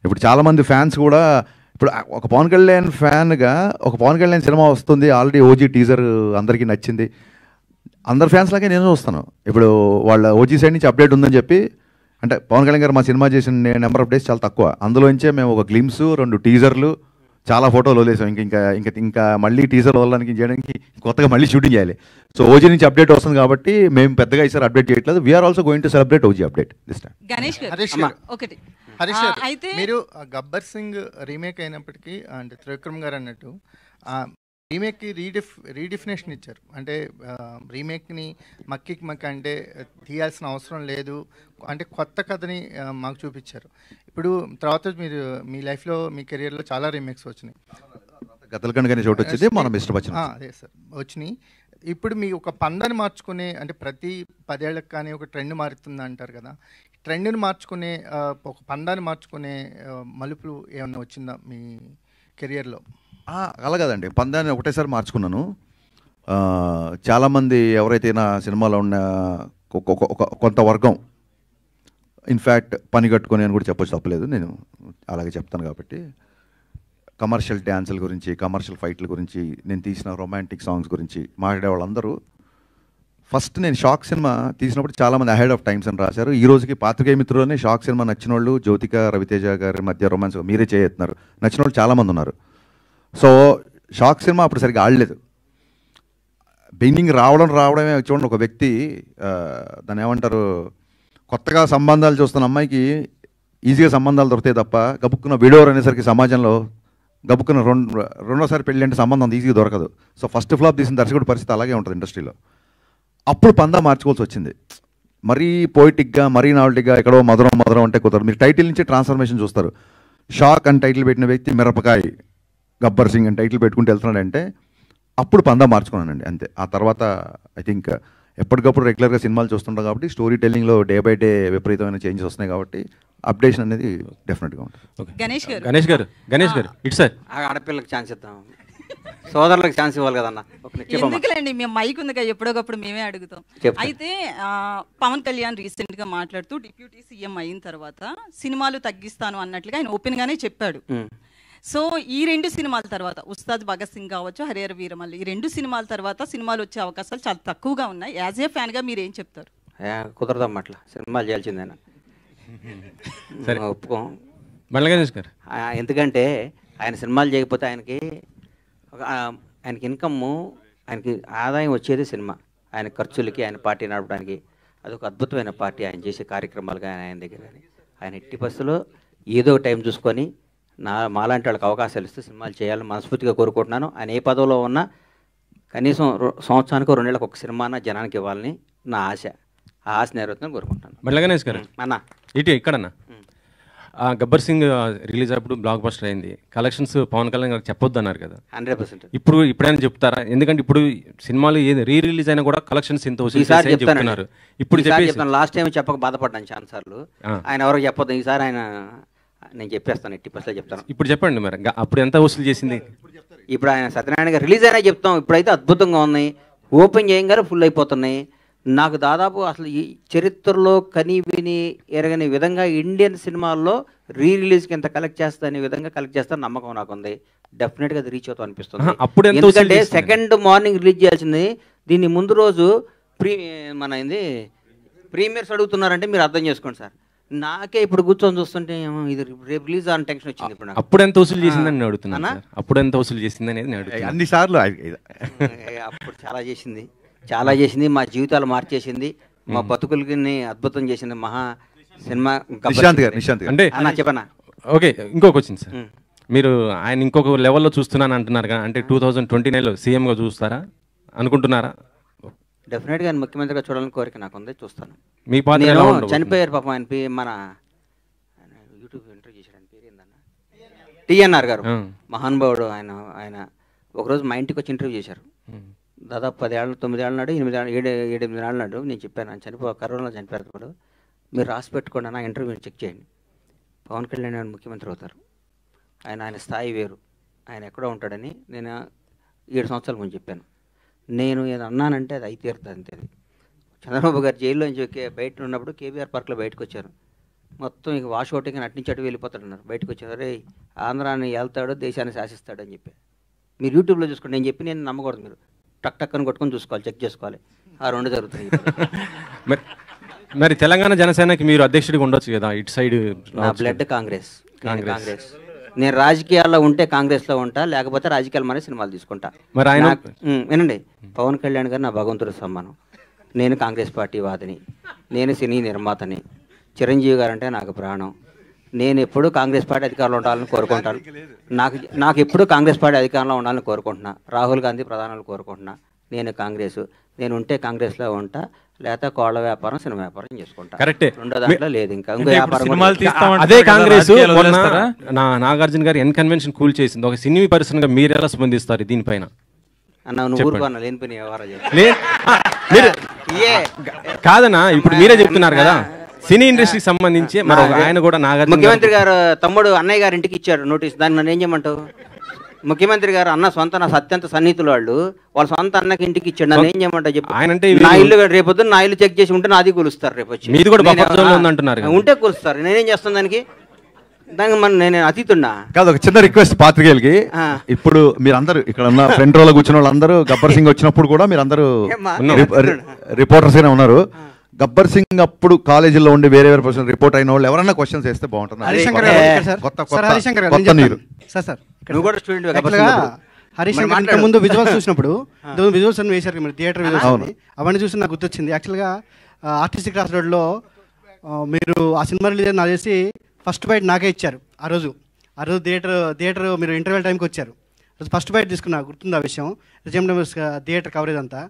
ఇప్పుడు చాలామంది ఫ్యాన్స్ కూడా ఇప్పుడు ఒక పవన్ కళ్యాణ్ ఫ్యాన్గా ఒక పవన్ కళ్యాణ్ సినిమా వస్తుంది, ఆల్రెడీ ఓజీ టీజర్ అందరికీ నచ్చింది, అందరు ఫ్యాన్స్ లాగే నేను చూస్తాను. ఇప్పుడు వాళ్ళ ఓజీ సైడ్ నుంచి అప్డేట్ ఉందని చెప్పి, అంటే పవన్ కళ్యాణ్ గారు మా సినిమా చేసిన నెంబర్ ఆఫ్ డేస్ చాలా తక్కువ, అందులోంచే మేము ఒక గ్లిమ్స్, 2 టీజర్లు, చాలా ఫోటోలు వదిలేసాం. ఇంకా మళ్ళీ టీజర్ వదలడానికి చేయడానికి కొత్తగా మళ్ళీ షూటింగ్ చేయాలి. సో ఓజీ నుంచి అప్డేట్ వస్తుంది కాబట్టి మేము పెద్దగా ఈసారి అప్డేట్ చేయట్లేదు. We're also going to celebrate OG update this time. Ganesh Harish garu garu, ఒకటి హరీష్ గారు, అయితే మీరు గబ్బర్ సింగ్ రీమేక్ అయినప్పటికీ అంటే త్రివిక్రమ్ గారు అన్నట్టు రీమేక్కి రీడిఫినేషన్ ఇచ్చారు. అంటే రీమేక్ని మక్కికి మక్క అంటే తీయాల్సిన అవసరం లేదు, అంటే కొత్త కథని మాకు చూపించారు. ఇప్పుడు తర్వాత మీరు మీ లైఫ్లో మీ కెరియర్లో చాలా రీమేక్స్ వచ్చినాయి. గతలకండ కానీ చోటు వచ్చింది, మనం ఇష్టపచ్చిన అదే సార్ వచ్చినాయి. ఇప్పుడు మీ ఒక పందాన్ని మార్చుకునే, అంటే ప్రతి 10 ఏళ్ళకి కానీ ఒక ట్రెండ్ మారుతుంది అంటారు కదా, ట్రెండ్ని మార్చుకునే ఒక పందాన్ని మార్చుకునే మలుపులు ఏమన్నా వచ్చిందా మీ కెరియర్లో? అలా కదండి, పందాన్ని ఒకటేసారి మార్చుకున్నాను. చాలామంది ఎవరైతే నా సినిమాలో ఉన్న కొంత వర్గం, ఇన్ఫ్యాక్ట్ పని కట్టుకొని అని కూడా చెప్పొచ్చు, తప్పలేదు, నేను అలాగే చెప్తాను కాబట్టి, కమర్షియల్ డ్యాన్సుల గురించి, కమర్షియల్ ఫైట్ల గురించి, నేను తీసిన రొమాంటిక్ సాంగ్స్ గురించి మాట్లాడే వాళ్ళందరూ ఫస్ట్ నేను షాక్ సినిమా తీసినప్పుడు చాలామంది అహెడ్ ఆఫ్ టైమ్స్ అని రాశారు. ఈ రోజుకి పాత్రికేయ మిత్రులోనే షాక్ సినిమా నచ్చిన వాళ్ళు, జ్యోతిక రవితేజ గారి మధ్య రొమాన్స్ మీరే చేస్తున్నారు, నచ్చిన వాళ్ళు చాలామంది ఉన్నారు. సో షాక్ సినిమా అప్పుడు సరిగ్గా ఆడలేదు. బిగినింగ్ రావడమే చూడండి, ఒక వ్యక్తి దాన్ని ఏమంటారు, కొత్తగా సంబంధాలు చూస్తున్న అమ్మాయికి ఈజీగా సంబంధాలు దొరుకుతాయి తప్ప గబుక్కున్న విడోర్ అనేసరికి సమాజంలో గబుక్కున్న రెండోసారి పెళ్ళి అంటే సంబంధం అంత ఈజీగా దొరకదు. సో ఫస్ట్ ఫ్లాప్ తీసిన దర్శకుడి పరిస్థితి అలాగే ఉంటుంది ఇండస్ట్రీలో. అప్పుడు పందా మార్చుకోవాల్సి వచ్చింది. మరీ పోయిటిక్గా, మరీ నావల్టీగా, ఎక్కడో మధురం అంటే కుదరదు. మీరు టైటిల్ నుంచి ట్రాన్స్ఫర్మేషన్ చూస్తారు. షాక్ అని టైటిల్ పెట్టిన వ్యక్తి మిరపకాయ్ గబ్బర్ సింగ్ అని టైటిల్ పెట్టుకుంటూ వెళ్తున్నాడంటే అప్పుడు పందా మార్చుకున్నానండి, అంతే. ఆ తర్వాత ఐ థింక్ ఎప్పటికప్పుడు రెగ్యులర్గా సినిమాలు చూస్తుంటాం కాబట్టి స్టోరీ టెల్లింగ్లో డే బై డే విపరీతమైన చేంజెస్ వస్తున్నాయి కాబట్టి అప్డేషన్ అనేది డెఫినెట్గా ఉంటుంది. గణేష్ గారు ఇటు సార్, ఆడపిల్లకి ఛాన్స్ ఇద్దాం, సోదరులకు ఛాన్స్ ఇవ్వాలి కదన్న. ఎందుకులేండి, మేము మైక్ ఉందిగా, ఎప్పుడోకప్పుడు మేమే అడుగుతాం. అయితే పవన్ కళ్యాణ్ రీసెంట్ గా మాట్లాడుతూ డిప్యూటీ సీఎం అయిన తర్వాత సినిమాలు తగ్గిస్తాను అన్నట్లుగా ఆయన ఓపెన్ గానే చెప్పాడు. సో ఈ 2 సినిమాల తర్వాత, ఉస్తాద్ భగత్ సింగ్ కావచ్చు, హరిహర వీరమల్లు, ఈ 2 సినిమాల తర్వాత సినిమాలు వచ్చే అవకాశాలు చాలా తక్కువగా ఉన్నాయి. యాజ్ ఏ ఫ్యాన్ గా మీరు ఏం చెప్తారు? కుదరదమ్మా, అట్లా సినిమాలు చేయాల్సిందేనా, ఒప్పుకోం. ఎందుకంటే ఆయన సినిమాలు చేయకపోతే ఆయనకి ఇన్కమ్, ఆయనకి ఆదాయం వచ్చేది సినిమా. ఆయన ఖర్చులకి, ఆయన పార్టీ నడపడానికి అదొక అద్భుతమైన పార్టీ. ఆయన చేసే కార్యక్రమాలు కానీ ఆయన దగ్గర కానీ, ఆయన ఎట్టి బస్సులో ఏదో టైం చూసుకొని మాలాంటి వాళ్ళకి అవకాశాలు ఇస్తే సినిమాలు చేయాలని మనస్ఫూర్తిగా కోరుకుంటున్నాను. ఆయన ఏ పదవిలో ఉన్నా కనీసం సంవత్సరానికి 2 నెలలకు ఒక సినిమాన జనానికి ఇవ్వాలని నా ఆశ. ఆ ఆశ నెరవేరుతుందని కోరుకుంటున్నాను. గణేష్ గారు అన్న ఇక్కడన్నా గబ్బర్ సింగ్ రిలీజ్ అప్పుడు బ్లాక్ బస్టర్ అయింది, కలెక్షన్స్ పవన్ కళ్యాణ్ గారికి చెప్పొద్దు అన్నారు కదా, 100%. ఇప్పుడైనా చెప్తారా? ఎందుకంటే ఇప్పుడు సినిమాలు రీ రిలీజ్ అయినా కూడా కలెక్షన్స్ ఎంత చెప్తున్నారు. ఇప్పుడు లాస్ట్ టైం చెప్పక బాధపడ్డాను చాలా సార్లు, ఆయన ఎవరికి చెప్పొద్దు, ఈసారి ఆయన నేను చెప్పేస్తాను, ఎట్టి పర్సెంట్ చెప్తాను. ఇప్పుడు చెప్పండి మరి, అప్పుడు ఎంత వసూలు చేసింది? ఇప్పుడు ఆయన సత్యనారాయణ గారు రిలీజ్ అయినా చెప్తాం, ఇప్పుడైతే అద్భుతంగా ఉన్నాయి, ఓపెన్ చేయగానే ఫుల్ అయిపోతున్నాయి. నాకు దాదాపు అసలు ఈ చరిత్రలో కని విని ఎరగని విధంగా ఇండియన్ సినిమాల్లో రిలీజ్కి ఎంత కలెక్ట్ చేస్తా అనే విధంగా కలెక్ట్ చేస్తాను నమ్మకం నాకు ఉంది. డెఫినెట్గా అది రీచ్ అవుతాం అనిపిస్తుంది. ఎందుకంటే సెకండ్ మార్నింగ్ రిలీజ్ చేయాల్సింది, దీన్ని ముందు రోజు మన ఏంది ప్రీమియర్స్ అడుగుతున్నారంటే మీరు అర్థం చేసుకోండి సార్. నాకే ఇప్పుడు కూర్చొని చూస్తుంటే ఇది రేపు రిలీజ్ అని టెన్షన్ వచ్చింది. ఇప్పుడు అప్పుడు ఎంత వసూలు చేసిందని నేను అడుగుతున్నాను సార్. అప్పుడు ఎంత వసూలు చేసింది అనేది నేను అడుగుతున్నాను. అన్నిసార్లు అప్పుడు చాలా చేసింది, మా జీవితాలు మార్చేసింది, మా బతుకులకి అద్భుతం చేసింది మహా సినిమా. నిశాంత్ అంటే చెప్పనా? ఓకే, ఇంకొక వచ్చింది సార్. మీరు ఆయన ఇంకొక లెవెల్లో చూస్తున్నాను అంటున్నారు కదా, అంటే 2029లో సీఎంగా చూస్తారా అనుకుంటున్నారా? డెఫినెట్గా ఆయన ముఖ్యమంత్రిగా చూడాలని కోరిక నాకు ఉంది, చూస్తాను. మీ పాత్ర ఎలా ఉండదు? చనిపోయారు పాపం ఆయన మన యూట్యూబ్ ఇంటర్వ్యూ చేశాడు, ఆయన పేరు ఏందన్న, టీఎన్ఆర్ గారు, మహానుభావుడు. ఆయన ఒకరోజు మా ఇంటికి వచ్చి ఇంటర్వ్యూ చేశారు. దాదాపు 10 ఏళ్ళు 9 ఏళ్ళ నాడు 7-8 ఏళ్ళ నాడు నేను చెప్పాను, ఆయన కరోనాలో చనిపోయారు కూడా, మీరు రాసి పెట్టుకోండి అన్న, ఇంటర్వ్యూ చెక్ చేయండి. పవన్ కళ్యాణ్ ఆయన ముఖ్యమంత్రి అవుతారు, ఆయన స్థాయి వేరు, ఆయన ఎక్కడో ఉంటాడని నేను 7 సంవత్సరాల ముందు చెప్పాను. నేను ఏదో అన్నానంటే అది తీరుతుంది అంతే. అది చంద్రబాబు గారు జైల్లో నుంచి బయట ఉన్నప్పుడు కేబీఆర్ పార్క్లో బయటకు వచ్చారు, మొత్తం ఇక వాష్ అవుట్గా అటు నుంచి అటు వెళ్ళిపోతాడన్నారు. బయటకు వచ్చారు, రే ఆంధ్రాన్ని వెళ్తాడో దేశాన్ని శాసిస్తాడు అని చెప్పి. మీరు యూట్యూబ్లో చూసుకోండి, నేను చెప్పి నేను నమ్మకూడదు, మీరు టక్ అని కొట్టుకొని చూసుకోవాలి, చెక్ చేసుకోవాలి, ఆ 2 జరుగుతాయి. మరి తెలంగాణ జనసేనకి మీరు అధ్యక్షుడిగా ఉండొచ్చు కదా, ఇటు సైడ్. నా బ్లడ్ కాంగ్రెస్. నేను రాజకీయాల్లో ఉంటే కాంగ్రెస్లో ఉంటా, లేకపోతే రాజకీయాలు మరి సినిమాలు తీసుకుంటా. మరి ఆయన వినండి, పవన్ కళ్యాణ్ గారు నా భగవంతుడి సమ్మానం, నేను కాంగ్రెస్ పార్టీ వాదిని, నేను సినీ నిర్మాతని, చిరంజీవి గారు అంటే నాకు ప్రాణం. నేను ఎప్పుడూ కాంగ్రెస్ పార్టీ అధికారంలో ఉండాలని కోరుకుంటాను. నాకు ఎప్పుడూ కాంగ్రెస్ పార్టీ అధికారంలో ఉండాలని కోరుకుంటున్నా. రాహుల్ గాంధీ ప్రధానులు కోరుకుంటున్నా. నేను కాంగ్రెస్, నేను ఉంటే కాంగ్రెస్లో ఉంటా, లేకపోతే కోళ్ల వ్యాపారం సినిమా వ్యాపారం చేసుకుంటా. కరెక్టే, రెండో దాంట్లో లేదు ఇంకా వ్యాపారం. అదే కాంగ్రెస్ నాగార్జున గారు ఎన్ కన్వెన్షన్ కూల్ చేసింది. ఒక సినీ పర్సన్ గా మీరు ఎలా స్పందిస్తారు దీనిపైన? అన్న నువ్వు ఊరుకోన్నా, లేనిపోయిన వ్యవహారం కాదన్నా, ఇప్పుడు మీరే చెప్తున్నారు కదా సినీ ఇండస్ట్రీకి సంబంధించి. మరి ఆయన కూడా నాగార్జున ముఖ్యమంత్రి గారు తమ్ముడు అన్నయ్య గారి ఇంటికి ఇచ్చారు నోటీస్, దాన్ని నన్ను ఏం చేయమంటావు? ముఖ్యమంత్రి గారు అన్న సొంత నా అత్యంత సన్నిహితులు వాళ్ళ సొంత అన్నకి ఇంటికి ఇచ్చాడు, నన్ను ఏం చేయమంటావు చెప్పు? నా ఇల్లు రేపొద్దు నా ఇల్లు చెక్ చేసి ఉంటే నాది కూలుస్తారు, రేపు వచ్చి మీది కూడా ఉందంటున్నారు, ఉంటే కూలుస్తారు. నేనేం చేస్తాను దానికి? నేను అతీతున్నా కాదు. ఒక చిన్న రిక్వెస్ట్ పాత్రికేయులకి, ఇప్పుడు మీరందరూ ఇక్కడ ఉన్న ఫ్రంట్ రోలో కూర్చున్న వాళ్ళందరూ గబ్బర్ సింగ్ వచ్చినప్పుడు కూడా మీరందరూ రిపోర్టర్స్ గానే ఉన్నారు. గబ్బర్ సింగ్ అప్పుడు కాలేజీలో ఉండి వేరే పర్సన్ రిపోర్ట్ అయిన వాళ్ళు ఎవరైనా క్వశ్చన్స్ వేస్తే బాగుంటుంది. హరీష్ శంకర్ ముందు విజువల్స్ చూసినప్పుడు విజువల్స్ అని వేశారు మీరు, థియేటర్ విజువల్స్ అవన్నీ చూసి నాకు గుర్తొచ్చింది. యాక్చువల్గా ఆర్టిస్టిక్ క్రాస్ రోడ్లో మీరు ఆ సినిమా రిలీజ్ నాకు చేసి ఫస్ట్ బైట్ నాకే ఇచ్చారు. ఆ రోజు థియేటర్ మీరు ఇంటర్వెల్ టైంకి వచ్చారు, ఫస్ట్ బైట్ తీసుకున్నా, గుర్తుంది ఆ విషయం. థియేటర్ కవరేజ్ అంతా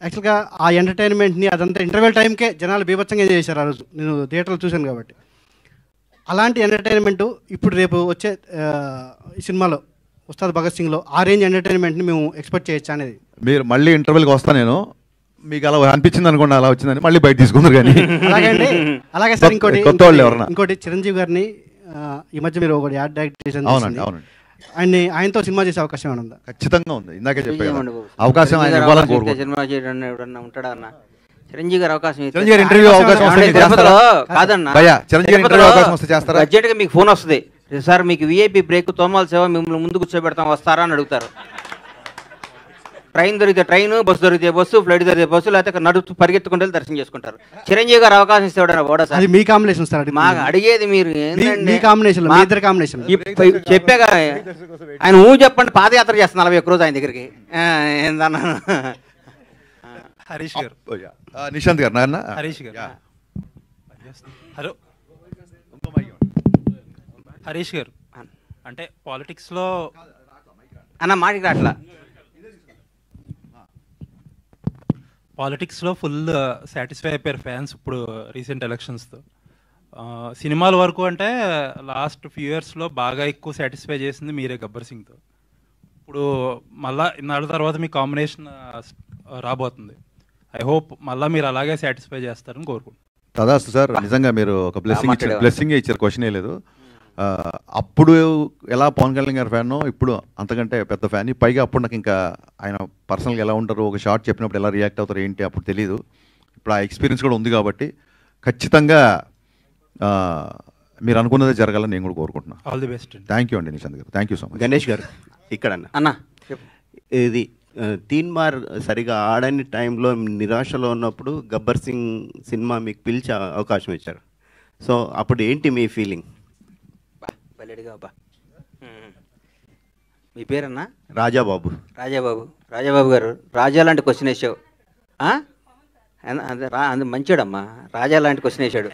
యాక్చువల్గా ఆ ఎంటర్టైన్మెంట్ని అదంతా ఇంటర్వెల్ టైంకే జనాలు బీభత్సంగా చేశారు ఆ రోజు, నేను థియేటర్లో చూశాను కాబట్టి. అలాంటి ఎంటర్టైన్మెంట్ ఇప్పుడు రేపు వచ్చే ఈ సినిమాలో ఉస్తాద్ భగత్ సింగ్లో ఆ రేంజ్ ఎంటర్టైన్మెంట్ని మేము ఎక్స్పెక్ట్ చేయొచ్చు అనేది. మీరు మళ్ళీ ఇంటర్వెల్కి వస్తాను, నేను మీకు అలా అనిపించింది అనుకోండి, అలా వచ్చిందని మళ్ళీ బయట తీసుకుందరు. కానీ అలాగే సార్ ఇంకోటి చిరంజీవి గారిని ఈ మధ్య మీరు ఒకటి యాడ్ డైరెక్ట్ చేశారు, ఆయనతో సినిమా చేసే అవకాశం ఏమైనా ఉందా? ఖచ్చితంగా ఉంది, ఇందాకే చెప్పాను అవకాశం సినిమా చేయడం ఎవడన్నా ఉంటాడా అన్న? చిరంజీవి గారు అవకాశం ఇంటర్వ్యూ అవకాశం కాదన్నా, అర్జెంట్గా మీకు ఫోన్ వస్తుంది, సార్ మీకు విఐపి బ్రేక్ తోమాల సేవ మిమ్మల్ని ముందు కూర్చోబెడతాం వస్తారా అని అడుగుతారు. ట్రైన్ దొరికితే ట్రైన్, బస్సు దొరికితే బస్సు, ఫ్లైట్ దొరికితే బస్సు, లేకపోతే నడుస్తూ పరిగెత్తుకుంటే దర్శనం చేసుకుంటారు. చిరంజీవి గారు అవకాశం ఇస్తాడు ఓడా సార్? మీ కాంబినేషన్ సార్, మాకు అడిగేది మీరు కాంబినేషన్ చెప్పాగా. ఆయన చెప్పండి, పాదయాత్ర చేస్తాను 41 రోజు ఆయన దగ్గరికి. ఏందన్నా హరీష్ గారు, నిశాంత్ గారు, నాన్న హరీష్ గారు, హలో హరీష్ గారు, అంటే పాలిటిక్స్లో అన్న మాటికి రాట్లా, పాలిటిక్స్లో ఫుల్ సాటిస్ఫై అయిపోయారు ఫ్యాన్స్ ఇప్పుడు రీసెంట్ ఎలక్షన్స్తో. సినిమాల వరకు అంటే లాస్ట్ ఫ్యూ ఇయర్స్లో బాగా ఎక్కువ సాటిస్ఫై చేసింది మీరే గబ్బర్ సింగ్తో. ఇప్పుడు మళ్ళా ఇన్నాళ్ళ తర్వాత మీ కాంబినేషన్ రాబోతుంది. ఐ హోప్ మళ్ళీ మీరు అలాగే సాటిస్ఫై చేస్తారని కోరుకుంటున్నాను. తదాస్తు సార్, నిజంగా మీరు ఒక బ్లెస్సింగ్ ఇచ్చారు, క్వశ్చనే లేదు. అప్పుడు ఎలా పవన్ కళ్యాణ్ గారి ఫ్యాన్, ఇప్పుడు అంతకంటే పెద్ద ఫ్యాన్. పైగా అప్పుడు నాకు ఇంకా ఆయన పర్సనల్గా ఎలా ఉంటారు, ఒక షార్ట్ చెప్పినప్పుడు ఎలా రియాక్ట్ అవుతారు ఏంటి అప్పుడు తెలియదు. ఇప్పుడు ఆ ఎక్స్పీరియన్స్ కూడా ఉంది కాబట్టి ఖచ్చితంగా మీరు అనుకున్నదే జరగాలని నేను కూడా కోరుకుంటున్నాను. All the best. Thank you అండి నిశాంత్ గారు, thank you so much. Ganesh గారు ఇక్కడ అన్న ఇది తీన్మార్ సరిగా ఆడని టైంలో నిరాశలో ఉన్నప్పుడు గబ్బర్ సింగ్ సినిమా మీకు పిలిచే అవకాశం ఇచ్చారు. సో అప్పుడు ఏంటి మీ ఫీలింగ్? బల్లెడిగా బా. మీ పేరన్నా? రాజాబాబు. రాజాబాబు గారు, రాజా లాంటి క్వశ్చన్ వేసావు. అందు మంచివాడమ్మా, రాజా లాంటి క్వశ్చన్ వేసాడు.